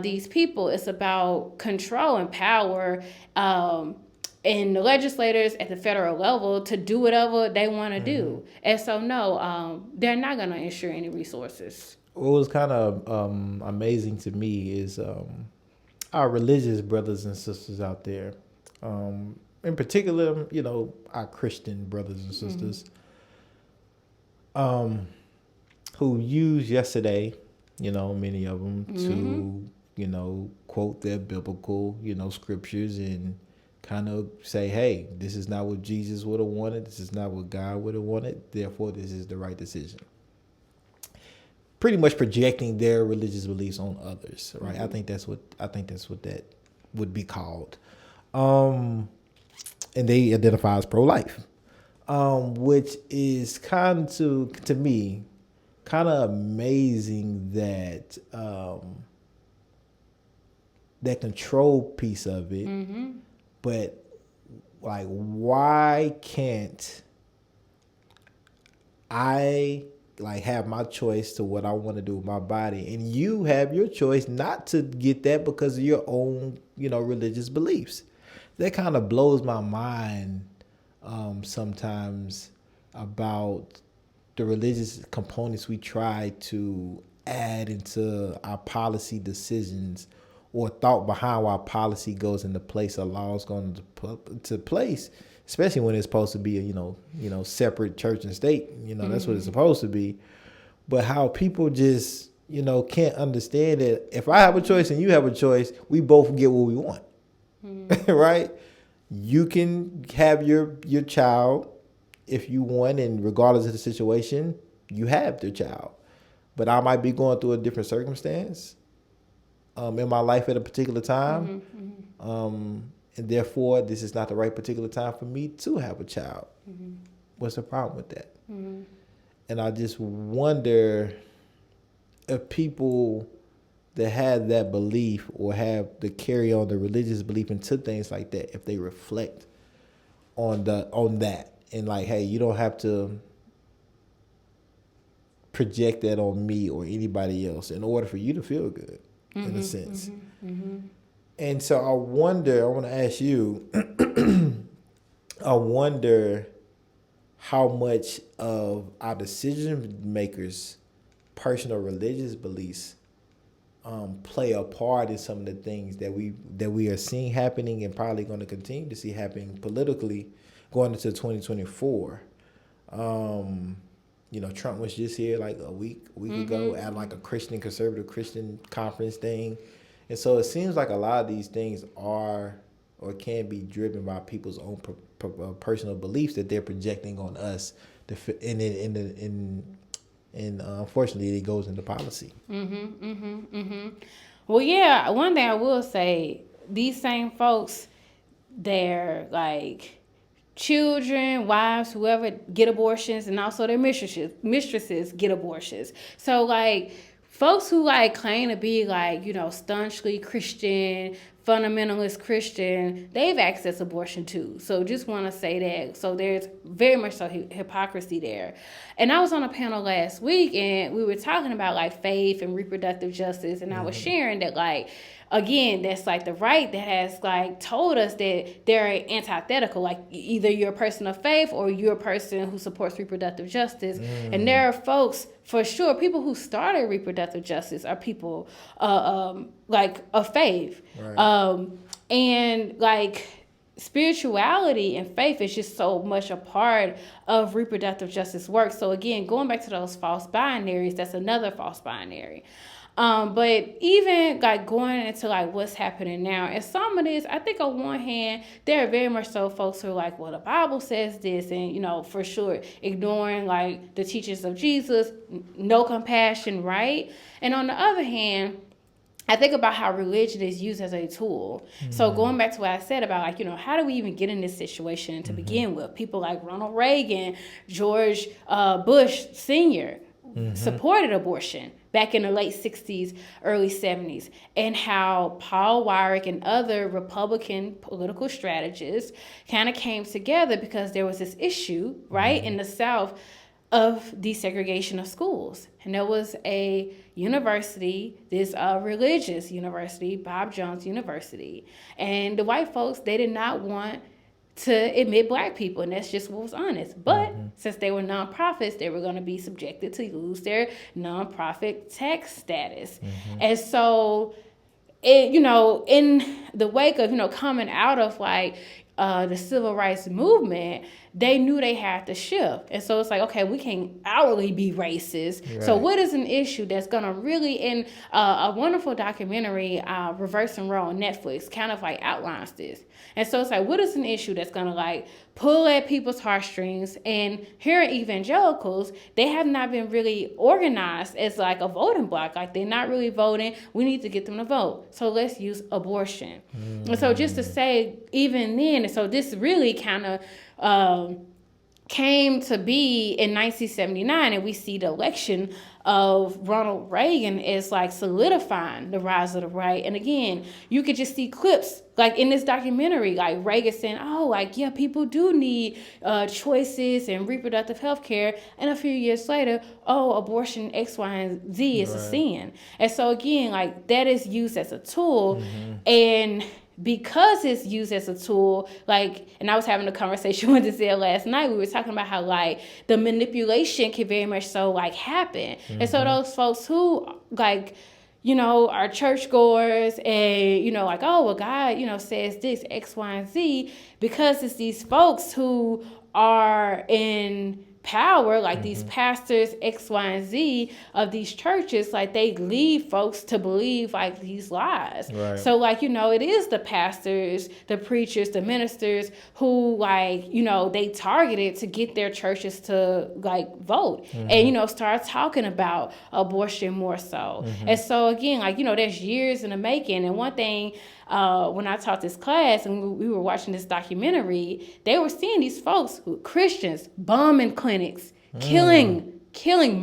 these people. It's about control and power. And the legislators at the federal level to do whatever they want to do. And so, no, they're not going to ensure any resources. What was kind of amazing to me is our religious brothers and sisters out there, in particular, you know, our Christian brothers and sisters, who used yesterday, you know, many of them to, you know, quote their biblical, you know, scriptures and kind of say, hey, this is not what Jesus would have wanted. This is not what God would have wanted. Therefore, this is the right decision. Pretty much projecting their religious beliefs on others, right? I think that's what that would be called. And they identify as pro-life, which is kind of, to me, kind of amazing that that control piece of it. But like, why can't I like have my choice to what I want to do with my body, and you have your choice not to get that because of your own, you know, religious beliefs? That kind of blows my mind sometimes about the religious components we try to add into our policy decisions, or thought behind why policy goes into place, or laws going into place, especially when it's supposed to be a, you know, separate church and state. You know, that's what it's supposed to be. But how people just, you know, can't understand that if I have a choice and you have a choice, we both get what we want. Right? You can have your child if you want, and regardless of the situation, you have the child. But I might be going through a different circumstance in my life at a particular time. And therefore, this is not the right particular time for me to have a child. What's the problem with that? And I just wonder if people that have that belief, or have to carry on the religious belief into things like that, if they reflect on that, and like, hey, you don't have to project that on me or anybody else in order for you to feel good, in a sense. And so I want to ask you, I wonder how much of our decision makers' personal religious beliefs play a part in some of the things that we are seeing happening, and probably going to continue to see happening politically going into 2024. You know, Trump was just here like a week ago at like a conservative Christian conference thing. And so it seems like a lot of these things are or can be driven by people's own personal beliefs that they're projecting on us, and unfortunately it goes into policy. Well, yeah, one thing I will say, these same folks, they're like children, wives, whoever, get abortions, and also their mistresses get abortions. So like folks who like claim to be like, you know, staunchly Christian, fundamentalist Christian, they've accessed abortion too. So just want to say that. So there's very much so hypocrisy there. And I was on a panel last week, and we were talking about like faith and reproductive justice, and I was sharing that like, again, that's like the right that has like told us that they're antithetical, like either you're a person of faith or you're a person who supports reproductive justice. And there are folks for sure, people who started reproductive justice are people like of faith. Right. And like spirituality and faith is just so much a part of reproductive justice work. So again, going back to those false binaries, that's another false binary. But even like going into like what's happening now, and some of this, I think on one hand, there are very much so folks who are like, well, the Bible says this, and you know, for sure, ignoring like the teachings of Jesus, no compassion, right? And on the other hand, I think about how religion is used as a tool. So going back to what I said about like, you know, how do we even get in this situation to begin with? People like Ronald Reagan, George Bush Sr. Supported abortion back in the late 60s, early 70s, and how Paul Weyrich and other Republican political strategists kind of came together because there was this issue, right, in the South of desegregation of schools. And there was a university, this religious university, Bob Jones University. And the white folks, they did not want to admit black people, and that's just what was honest. But since they were nonprofits, they were going to be subjected to lose their nonprofit tax status. And so, it, you know, in the wake of, you know, coming out of like the civil rights movement, they knew they had to shift. And so it's like, okay, we can't outwardly be racist. Right. So what is an issue that's going to really, in a wonderful documentary, Reverse and Roll on Netflix, kind of like outlines this. And so it's like, what is an issue that's going to like pull at people's heartstrings? And here in evangelicals, they have not been really organized as like a voting bloc. Like they're not really voting. We need to get them to vote. So let's use abortion. And so just to say, even then, so this really kind of came to be in 1979, and we see the election of Ronald Reagan is like solidifying the rise of the right. And again, you could just see clips like in this documentary, like Reagan saying, oh, like, yeah, people do need choices and reproductive health care. And a few years later, oh, abortion X, Y, and Z is a sin. And so again, like that is used as a tool. And because it's used as a tool, like, and I was having a conversation with Giselle last night, we were talking about how, like, the manipulation can very much so, like, happen. And so those folks who, like, you know, are churchgoers and, you know, like, oh, well, God, you know, says this, X, Y, and Z, because it's these folks who are in power, like these pastors X, Y, and Z of these churches, like they lead folks to believe like these lies. Right. So like, you know, it is the pastors, the preachers, the ministers who like, you know, they targeted to get their churches to like vote and, you know, start talking about abortion more so. And so again, like, you know, there's years in the making. And one thing, when I taught this class and we were watching this documentary, they were seeing these folks, Christians, bombing clinics, killing,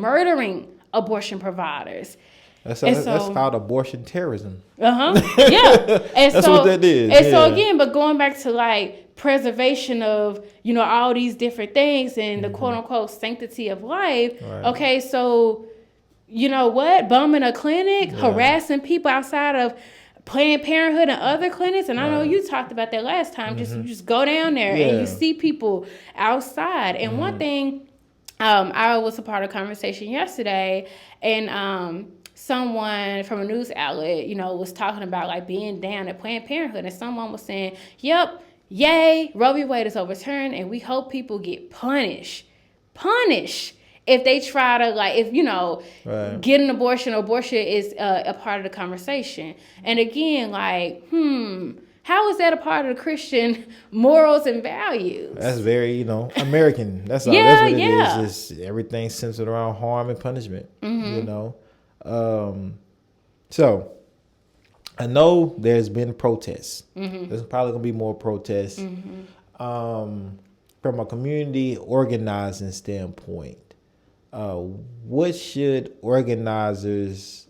murdering abortion providers. That's called abortion terrorism. Yeah. And that's so, what that is. And so again, but going back to like preservation of, you know, all these different things and the quote unquote sanctity of life. Right. Okay, so you know what? Bombing a clinic, harassing people outside of Planned Parenthood and other clinics, and I know you talked about that last time. You just go down there and you see people outside. And one thing, I was a part of a conversation yesterday, and someone from a news outlet, you know, was talking about like being down at Planned Parenthood, and someone was saying, "Yep, yay, Roe v. Wade is overturned, and we hope people get punished." If they try to, like, if, you know, get an abortion is a part of the conversation. And again, like, how is that a part of the Christian morals and values? That's very, you know, American. That's all. That's what it is. It's everything centered around harm and punishment, you know. So, I know there's been protests. There's probably going to be more protests. From a community organizing standpoint, what should organizers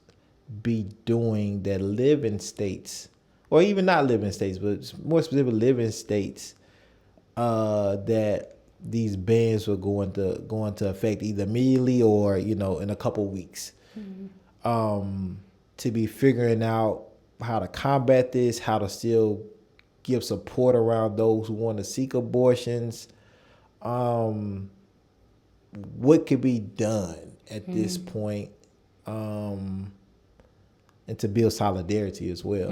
be doing that live in states, or even not live in states, but more specifically live in states that these bans will go into effect either immediately or, you know, in a couple weeks, to be figuring out how to combat this, how to still give support around those who want to seek abortions. what could be done at this point, and to build solidarity as well.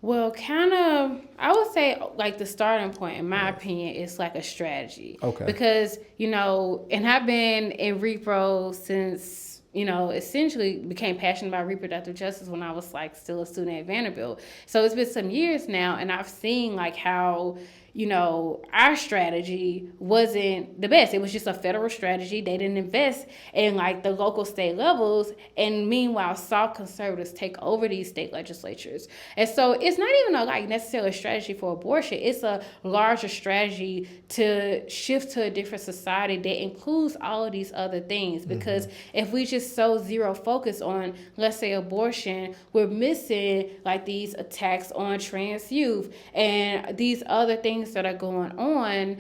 Well, kind of, I would say like the starting point, in my opinion, is like a strategy. Okay. Because, and I've been in repro since, essentially became passionate about reproductive justice when I was like still a student at Vanderbilt. So it's been some years now, and I've seen like how, our strategy wasn't the best. It was just a federal strategy. They didn't invest in like the local state levels. And meanwhile, soft conservatives take over these state legislatures. And so it's not even a like necessarily a strategy for abortion. It's a larger strategy to shift to a different society that includes all of these other things. Because if we just so zero focus on, let's say, abortion, we're missing like these attacks on trans youth and these other things that are going on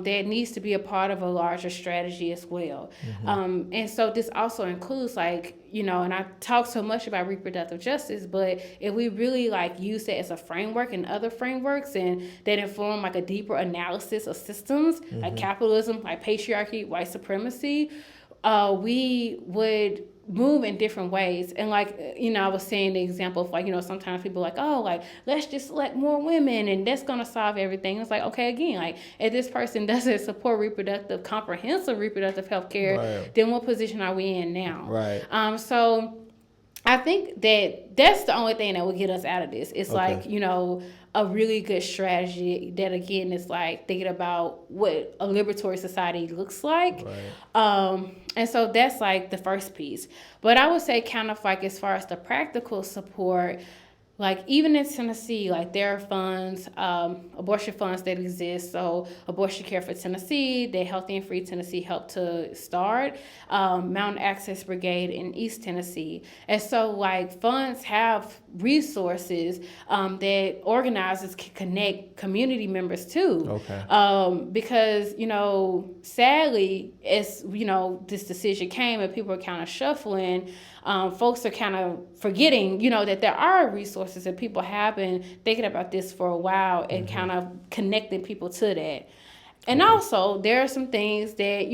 that needs to be a part of a larger strategy as well. And so this also includes like, and I talk so much about reproductive justice, but if we really like use it as a framework and other frameworks and that inform like a deeper analysis of systems like capitalism, like patriarchy, white supremacy, we would move in different ways. And like, I was saying the example of like, sometimes people are like, oh, like, let's just select more women and that's going to solve everything. It's like, okay, again, like if this person doesn't support comprehensive reproductive health care, then what position are we in now? Right. So I think that's the only thing that will get us out of this. It's like, a really good strategy that, again, is like thinking about what a liberatory society looks like. And so that's like the first piece. But I would say kind of like as far as the practical support, like even in Tennessee, like there are funds, abortion funds that exist. So Abortion Care for Tennessee, the Healthy and Free Tennessee helped to start, Mountain Access Brigade in East Tennessee. And so like funds have resources that organizers can connect community members to. Because, sadly, as, this decision came and people are kind of shuffling, folks are kind of forgetting, that there are resources and people have been thinking about this for a while and kind of connecting people to that. And also, there are some things that,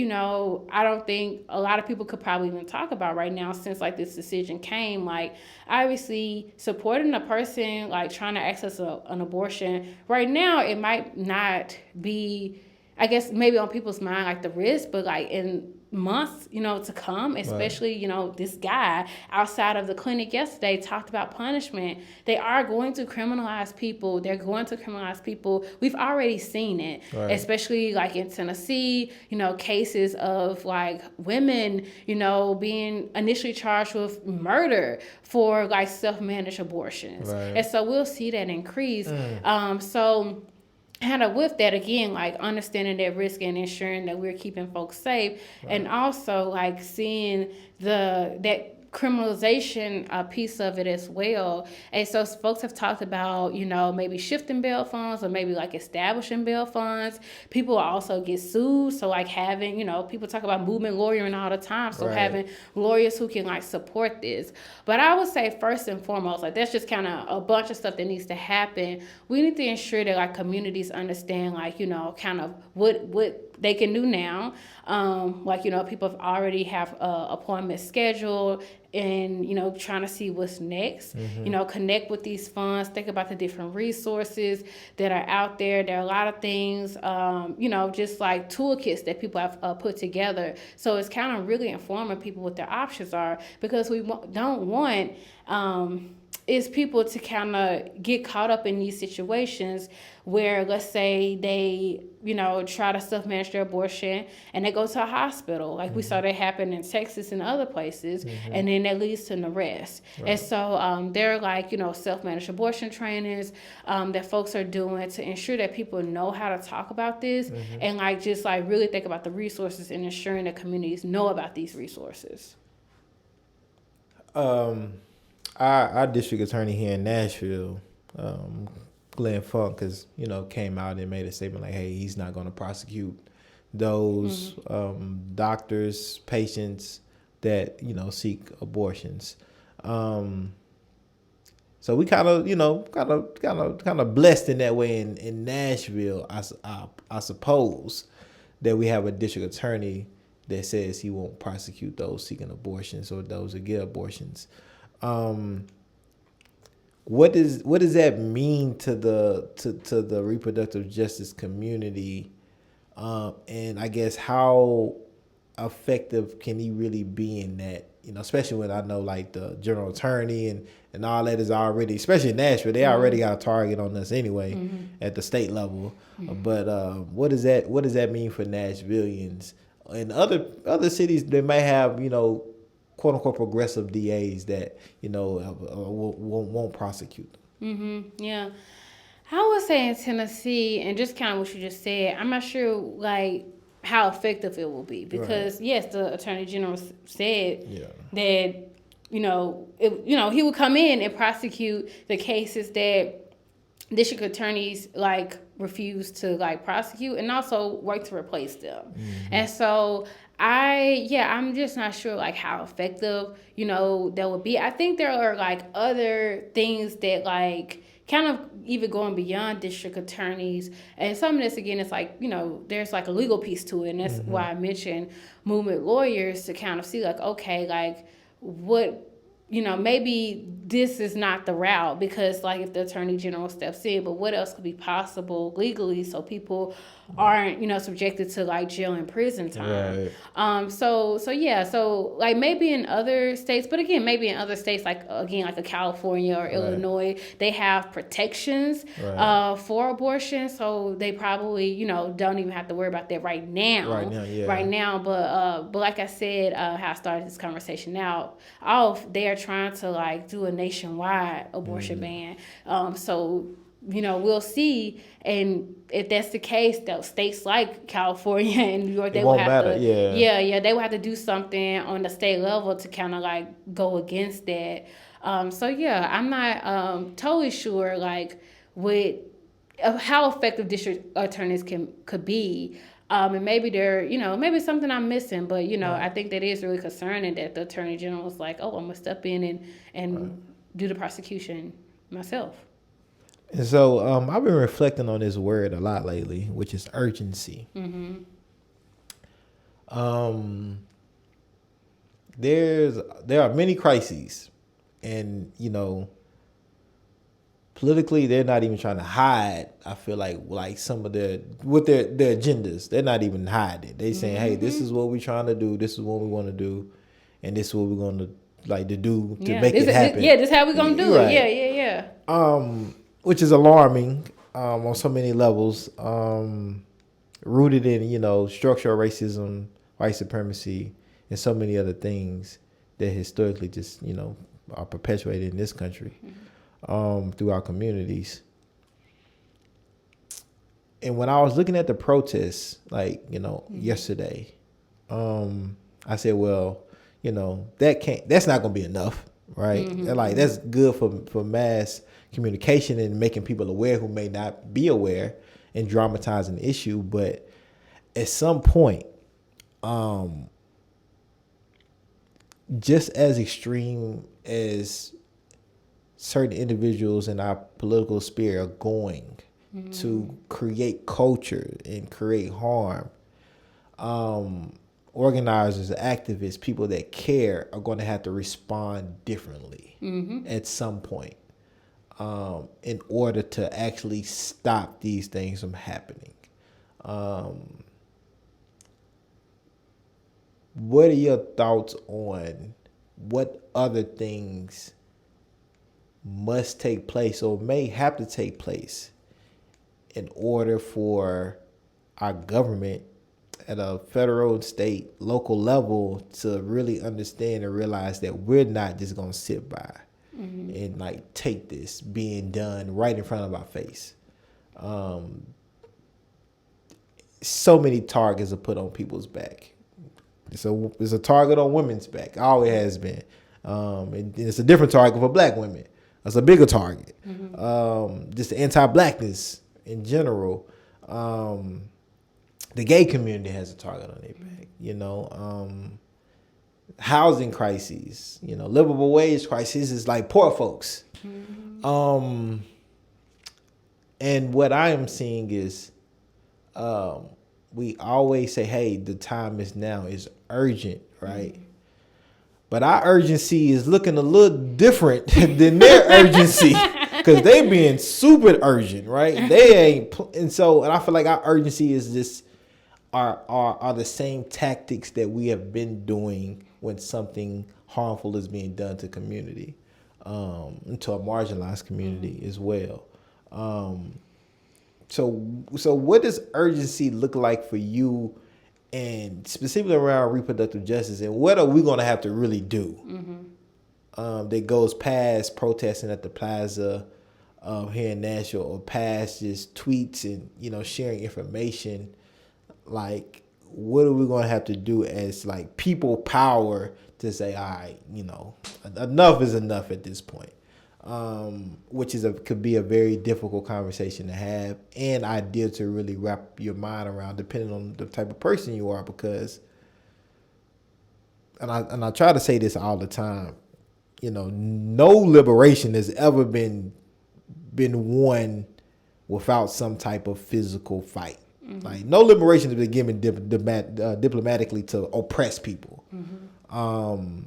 I don't think a lot of people could probably even talk about right now since, like, this decision came. Like, obviously, supporting a person, like, trying to access an abortion, right now, it might not be, I guess, maybe on people's mind, like, the risk, but, like, in months, to come, especially, this guy outside of the clinic yesterday talked about punishment. They are going to criminalize people. They're going to criminalize people. We've already seen it, especially like in Tennessee, cases of like women, being initially charged with murder for like self-managed abortions. And so we'll see that increase. So kind of with that, again, like understanding that risk and ensuring that we're keeping folks safe, and also like seeing that criminalization piece of it as well. And so folks have talked about, maybe shifting bail funds or maybe like establishing bail funds. People also get sued. So like having, people talk about movement lawyering all the time. So having lawyers who can like support this. But I would say first and foremost, like that's just kind of a bunch of stuff that needs to happen. We need to ensure that like communities understand like, kind of what they can do now. People have already have appointments scheduled and, trying to see what's next, connect with these funds, think about the different resources that are out there. There are a lot of things, just like toolkits that people have put together. So it's kind of really informing people what their options are, because we don't want is people to kind of get caught up in these situations where, let's say, they, try to self-manage their abortion and they go to a hospital. Like we saw that happen in Texas and other places, and then that leads to an arrest. And so there are like, self-managed abortion trainings that folks are doing to ensure that people know how to talk about this and like just like really think about the resources and ensuring that communities know about these resources. Our district attorney here in Nashville, Glenn Funk, came out and made a statement like, hey, he's not going to prosecute those doctors, patients that, seek abortions. So we kind of blessed in that way in Nashville, I suppose, that we have a district attorney that says he won't prosecute those seeking abortions or those that get abortions. What does that mean to the reproductive justice community? And I guess how effective can he really be in that? You know, especially when I know like the general attorney and all that is already, especially in Nashville, they already got a target on us anyway at the state level. But what does that mean for Nashvillians? In other cities, they may have, you know, quote unquote progressive DAs that, you know, won't prosecute them. Yeah. I would say in Tennessee, and just kind of what you just said, I'm not sure like how effective it will be because yes, the Attorney General said that he would come in and prosecute the cases that district attorneys like refuse to like prosecute and also work to replace them. And so I'm just not sure like how effective, you know, that would be. I think there are like other things that like kind of even going beyond district attorneys. And some of this, again, it's like, you know, there's like a legal piece to it. And that's why I mentioned movement lawyers to kind of see like, okay, like what, you know, maybe this is not the route because like if the Attorney General steps in, but what else could be possible legally so people aren't, you know, subjected to like jail and prison time. So like maybe in other states, but again, maybe in other states like again like a California or Illinois, they have protections for abortion, so they probably, you know, don't even have to worry about that right now. But like I said, how I started this conversation out off, they are trying to like do a nationwide abortion ban. So you know, we'll see. And if that's the case, those states like California and New York, they will have to, they will have to do something on the state level to kind of like go against that. I'm not totally sure like how effective district attorneys could be. And maybe they're, you know, maybe something I'm missing, but you know, I think that is really concerning that the Attorney General is like, oh, I'm gonna step in and do the prosecution myself. And so I've been reflecting on this word a lot lately, which is urgency. There are many crises, and you know, politically they're not even trying to hide. I feel like some of their agendas, they're not even hiding. They saying, hey, this is what we're trying to do. This is what we want to do, and this is what we're going to like to do to make it happen. This is how we're gonna do it. Which is alarming on so many levels, rooted in, you know, structural racism, white supremacy, and so many other things that historically just, you know, are perpetuated in this country through our communities. And when I was looking at the protests, like, you know, yesterday, I said, well, you know, that's not going to be enough, right? Like, that's good for mass communication and making people aware who may not be aware and dramatizing the issue. But at some point, just as extreme as certain individuals in our political sphere are going to create culture and create harm, organizers, activists, people that care are going to have to respond differently at some point. In order to actually stop these things from happening. What are your thoughts on what other things must take place or may have to take place in order for our government at a federal, state, local level to really understand and realize that we're not just going to sit by and like take this being done right in front of our face. So many targets are put on people's back. So it's a target on women's back. Always has been. And it's a different target for black women. It's a bigger target. Just the anti-blackness in general. The gay community has a target on their back. You know, housing crises, you know, livable wage crisis is like poor folks. And what I am seeing is we always say, hey, the time is now, it's urgent, right? But our urgency is looking a little different than their urgency, because they being super urgent, right? They ain't, and I feel like our urgency is just are the same tactics that we have been doing when something harmful is being done to community, to a marginalized community as well. So what does urgency look like for you, and specifically around reproductive justice, and what are we going to have to really do that goes past protesting at the plaza here in Nashville, or past just tweets and, sharing information? Like, what are we going to have to do as like people power to say, all right, enough is enough at this point? Which could be a very difficult conversation to have, and ideal to really wrap your mind around, depending on the type of person you are. Because, and I try to say this all the time, no liberation has ever been won without some type of physical fight. Mm-hmm. Like, no liberation has been given diplomatically to oppress people. Mm-hmm.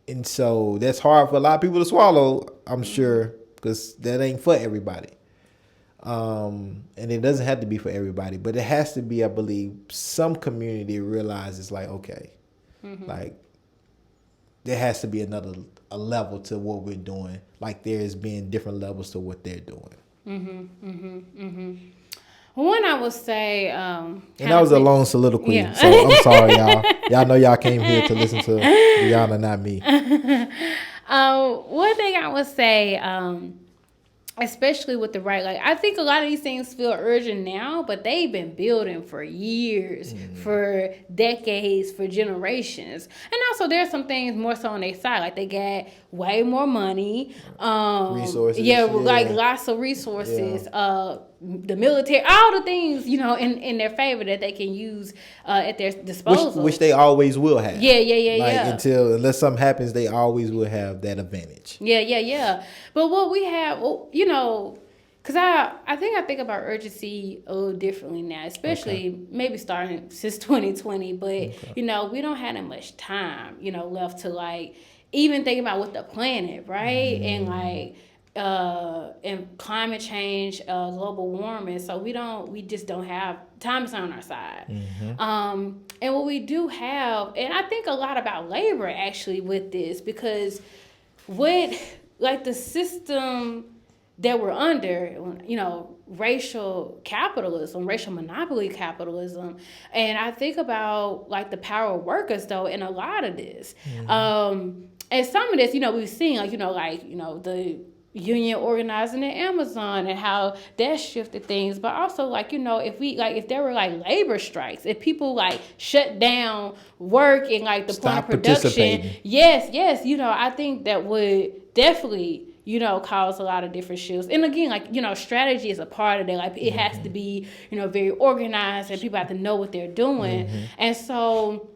And so that's hard for a lot of people to swallow, I'm sure, because that ain't for everybody. And it doesn't have to be for everybody, but it has to be, I believe, some community realizes, like, okay, like, there has to be a level to what we're doing. Like, there's been different levels to what they're doing. One, I would say, and that was a long soliloquy, yeah. So I'm sorry, y'all. Y'all know y'all came here to listen to Briana, not me. One thing I would say, especially with the right, like, I think a lot of these things feel urgent now, but they've been building for years, for decades, for generations. And also there's some things more so on their side, like they got way more money, resources, like lots of resources, the military, all the things, in their favor that they can use at their disposal, which they always will have. Like, unless something happens, they always will have that advantage. But what we have, because I think about urgency a little differently now, especially maybe starting since 2020. But we don't have that much time, left to, like, even think about what the planet, right, and like. And climate change, global warming, so we just don't have time. Is on our side. And what we do have, and I think a lot about labor actually with this, because like the system that we're under, racial capitalism, racial monopoly capitalism, and I think about like the power of workers though in a lot of this, and some of this, we've seen the union organizing at Amazon and how that shifted things, but also if there were like labor strikes, if people like shut down work and like the plant production, yes, I think that would definitely cause a lot of different shifts. And again, strategy is a part of that. Like, it has to be very organized, and people have to know what they're doing. And so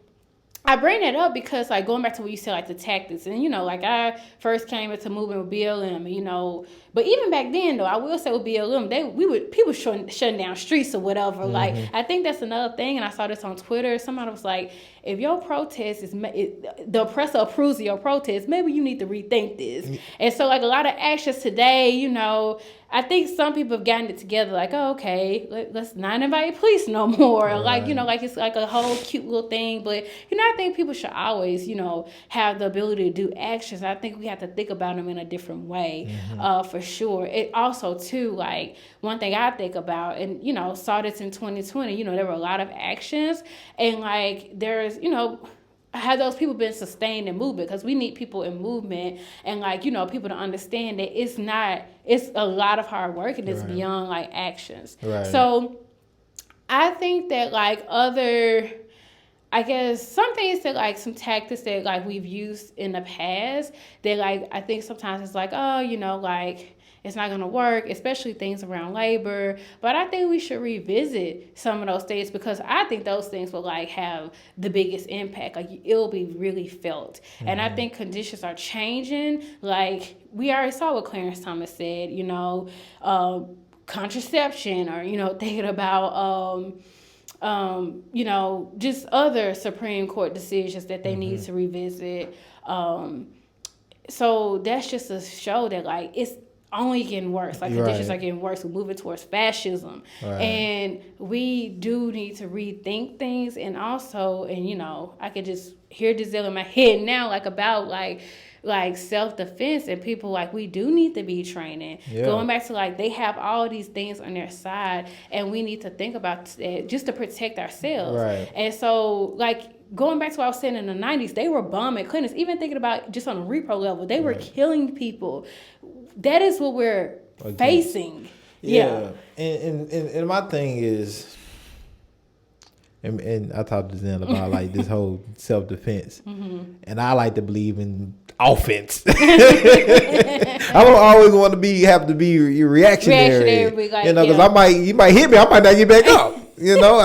I bring that up because, like, going back to what you said, like the tactics, and like I first came into movement with BLM, but even back then though, I will say with BLM, people shutting down streets or whatever. Like, I think that's another thing, and I saw this on Twitter. Somebody was like, if your protest the oppressor approves of your protest, maybe you need to rethink this. And so, like, a lot of actions today, I think some people have gotten it together, like, oh, okay, let's not invite police no more. Right. Like it's like a whole cute little thing. But, I think people should always, have the ability to do actions. I think we have to think about them in a different way, for sure. It also, too, like, one thing I think about, and, saw this in 2020, there were a lot of actions, and, like, there's, have those people been sustained in movement? Because we need people in movement, and, like, people to understand that it's a lot of hard work, and it's beyond, like, actions. Right. So I think that, like, I guess some things that, like, some tactics that, like, we've used in the past that, like, I think sometimes it's like, oh, like, it's not going to work, especially things around labor. But I think we should revisit some of those things, because I think those things will, like, have the biggest impact. Like, it'll be really felt. And I think conditions are changing. Like, we already saw what Clarence Thomas said, contraception, or, thinking about you know, just other Supreme Court decisions that they need to revisit. So that's just to show that, like, it's only getting worse. Like, conditions are getting worse. We're moving towards fascism. And we do need to rethink things. And also, and, you know, I could just hear Giselle in my head now, like, about, like self-defense, and people, like, we do need to be training. Going back to, like, they have all these things on their side, and we need to think about that just to protect ourselves. And so, like, going back to what I was saying in the 90s, they were bombing clinics. Even thinking about just on a repro level, they were killing people. That is what we're facing. And my thing is, and I talked to Zen about, like, this whole self-defense, and I like to believe in offense. I don't always want to have to be reactionary, like, you know, because you might hit me, I might not get back up. You know,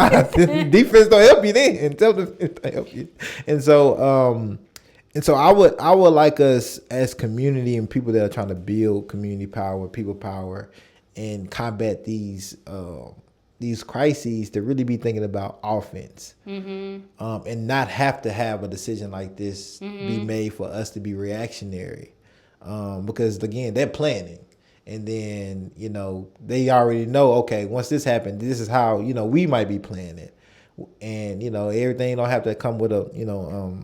defense don't help you then, and self-defense don't help you. And so I would like us as community and people that are trying to build community power, people power, and combat these crises to really be thinking about offense, and not have to have a decision like this be made for us to be reactionary, because again, they're planning, and then, you know, they already know, okay, once this happened, this is how, you know, we might be playing it, and, you know, everything don't have to come with a, you know,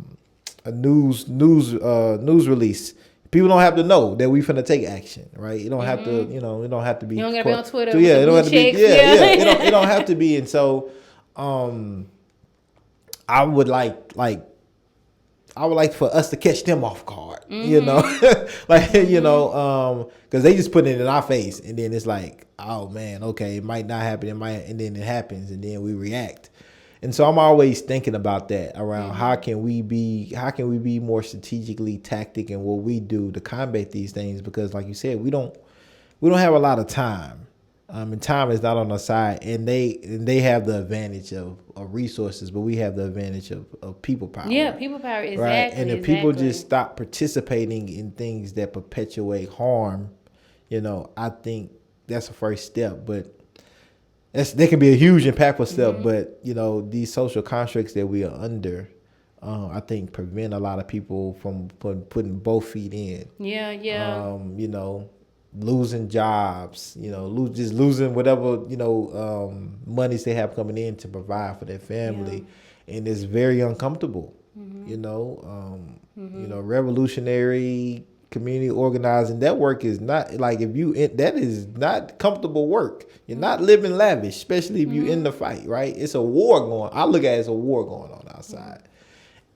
a news release. People don't have to know that we finna take action, right? You don't have to, you know, it don't have to be. You don't gotta be on Twitter. So, it don't have to be. It don't have to be. And so, I would like for us to catch them off guard, you know, like, you know, because they just put it in our face, and then it's like, oh man, okay, it might not happen, and then it happens, and then we react. And so I'm always thinking about that around how can we be more strategically tactic in what we do to combat these things, because like you said, we don't have a lot of time, and time is not on our side, and they have the advantage of resources, but we have the advantage of people power. Yeah, people power, exactly. Right? And if people just stop participating in things that perpetuate harm, you know, I think that's a first step, but they can be a huge impactful step, but, you know, these social constructs that we are under, I think prevent a lot of people from putting both feet in. You know, losing jobs, you know, losing whatever, you know, monies they have coming in to provide for their family, and it's very uncomfortable. You know, you know, revolutionary community organizing, that work is not, like, that is not comfortable work. You're not living lavish, especially if you're in the fight, right? It's a war going. I look at it as a war going on outside,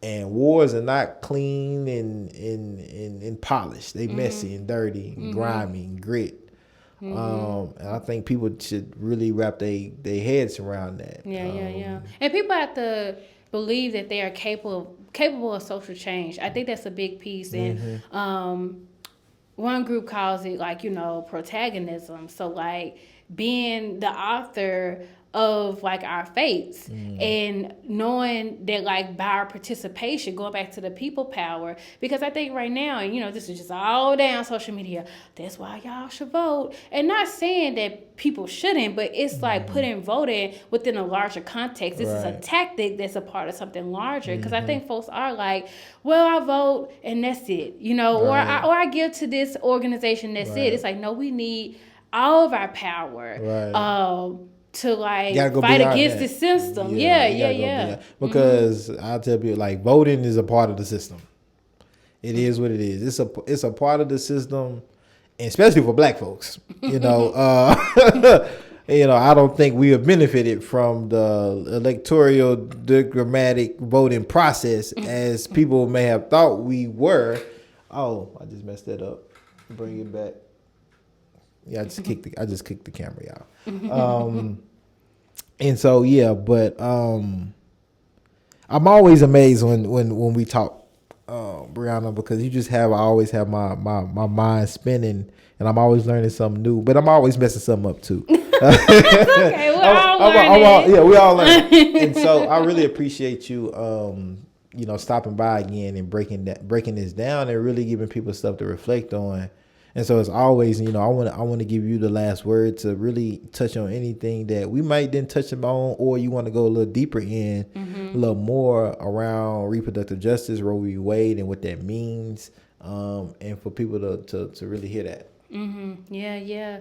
and wars are not clean and polished. They messy and dirty and grimy and grit. And I think people should really wrap their heads around that. And people have to believe that they are capable of social change. I think that's a big piece. And one group calls it, like, you know, protagonism. So, like, being the author of, like, our fates, and knowing that, like, by our participation, going back to the people power, because I think right now, and, you know, this is just all down social media, that's why y'all should vote. And not saying that people shouldn't, but it's like putting voting within a larger context. This is a tactic that's a part of something larger, because I think folks are like, well, I vote and that's it, you know, or I give to this organization, that's it. It's like, no, we need all of our power to, like, fight against the system. Because I tell people, like, voting is a part of the system. It is what it is. It's a part of the system, and especially for Black folks. You know, you know, I don't think we have benefited from the electoral democratic voting process as people may have thought we were. Oh, I just messed that up. Bring it back. Yeah, I just kicked the camera out. And so but I'm always amazed when we talk, Briana, because you just always have my mind spinning, and I'm always learning something new, but I'm always messing something up too. Okay, we're all learning. We all learning. And so I really appreciate you, you know, stopping by again and breaking this down and really giving people stuff to reflect on. And so, as always, I want to give you the last word to really touch on anything that we might didn't touch on, or you want to go a little deeper in, a little more around reproductive justice, Roe v. Wade, and what that means, and for people to really hear that. Yeah.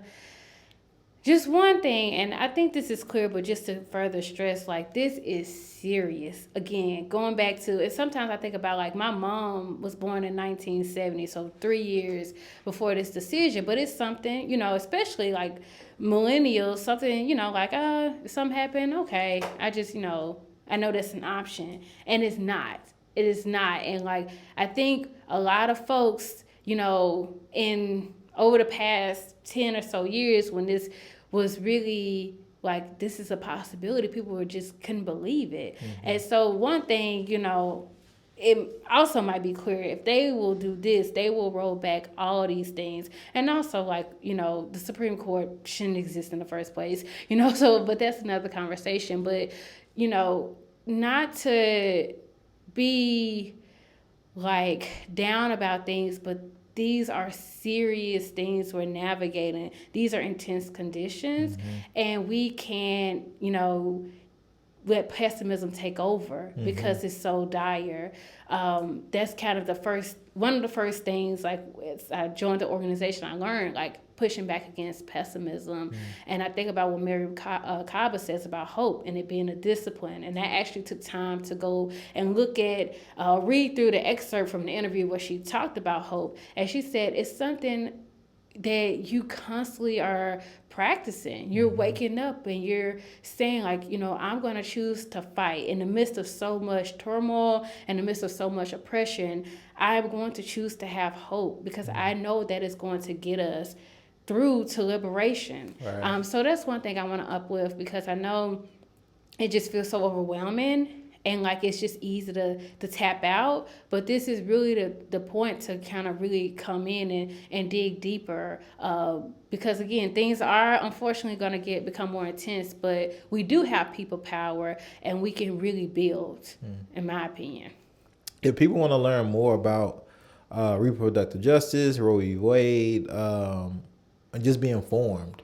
Just one thing, and I think this is clear, but just to further stress, like, this is serious. Again, going back to, and sometimes I think about, like, my mom was born in 1970, so 3 years before this decision, but it's something, especially, like, millennials, something, like, something happened, okay, I just, I know that's an option, and it's not. It is not, and, like, I think a lot of folks, in over the past 10 or so years, when this was really like, this is a possibility, people were just couldn't believe it. And so one thing, it also might be clear, if they will do this, they will roll back all these things. And also, like, the Supreme Court shouldn't exist in the first place, but that's another conversation. But, not to be, like, down about things, but these are serious things we're navigating. These are intense conditions, and we can't, let pessimism take over because it's so dire. That's kind of one of the first things, like, as I joined the organization, I learned, like, pushing back against pessimism. And I think about what Mary Kaba says about hope and it being a discipline. And that actually took time to go and read through the excerpt from the interview where she talked about hope. And she said it's something that you constantly are practicing. You're waking up and you're saying, like, I'm going to choose to fight in the midst of so much turmoil, in the midst of so much oppression. I'm going to choose to have hope because I know that it's going to get us through to liberation. Right. So that's one thing I want to uplift, because I know it just feels so overwhelming. And, like, it's just easy to tap out. But this is really the point to kind of really come in and dig deeper. Because, again, things are unfortunately going to become more intense. But we do have people power, and we can really build, in my opinion. If people want to learn more about reproductive justice, Roe v. Wade, and just be informed,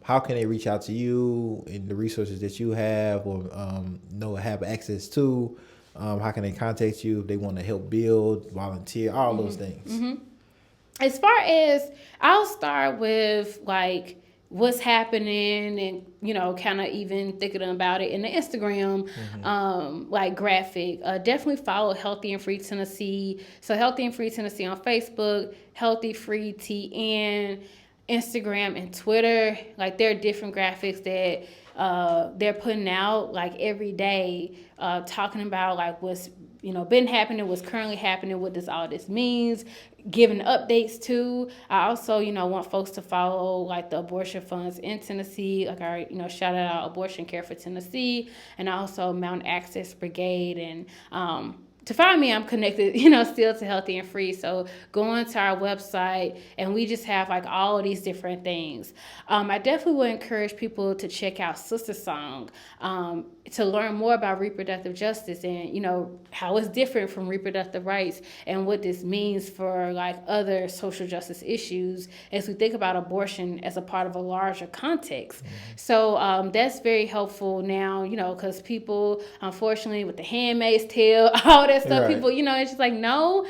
how can they reach out to you and the resources that you have, or have access to? How can they contact you if they want to help build, volunteer, all those things? As far as, I'll start with, like, what's happening and, kind of even thinking about it in the Instagram, like, graphic. Definitely follow Healthy and Free Tennessee. So Healthy and Free Tennessee on Facebook, Healthy Free TN, Instagram and Twitter. Like, there are different graphics that they're putting out, like, every day, talking about, like, what's been happening, what's currently happening, what does all this means, giving updates too. I also, want folks to follow, like, the abortion funds in Tennessee. Like, I, shout out Abortion Care for Tennessee, and also Mountain Access Brigade. And to find me, I'm connected, still to Healthy and Free. So go onto our website, and we just have, like, all of these different things. I definitely would encourage people to check out Sister Song, to learn more about reproductive justice and, how it's different from reproductive rights and what this means for, like, other social justice issues as we think about abortion as a part of a larger context. So that's very helpful now, because people, unfortunately, with the Handmaid's Tale, all that stuff, people, it's just like, no,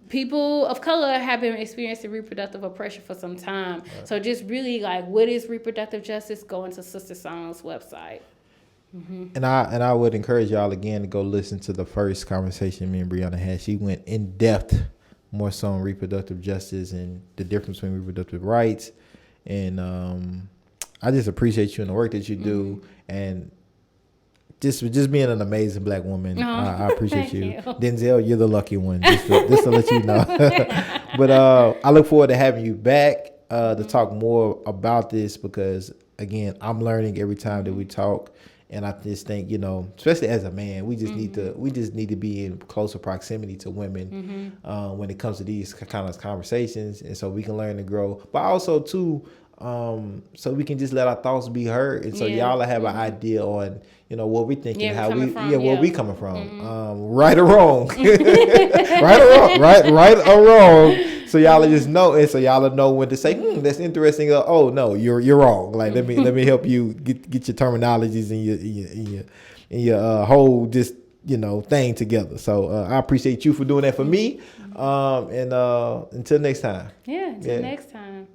people of color have been experiencing reproductive oppression for some time. Right. So just really, like, what is reproductive justice? Go into Sister Song's website. And I would encourage y'all again to go listen to the first conversation me and Briana had. She went in depth more so on reproductive justice and the difference between reproductive rights. And I just appreciate you and the work that you do, and just being an amazing Black woman. I appreciate you. Denzel, you're the lucky one, just to let you know. But I look forward to having you back to talk more about this, because, again, I'm learning every time that we talk. And I just think, especially as a man, we just need to be in closer proximity to women when it comes to these kind of conversations, and so we can learn to grow. But also too, so we can just let our thoughts be heard, and so y'all have an idea on what we're thinking, how where we coming from, right or wrong, right or wrong. So y'all just know, and so y'all know when to say, that's interesting. Oh no, you're wrong. Like let me help you get your terminologies and your whole just thing together. So I appreciate you for doing that for me. And until next time. Yeah, until next time.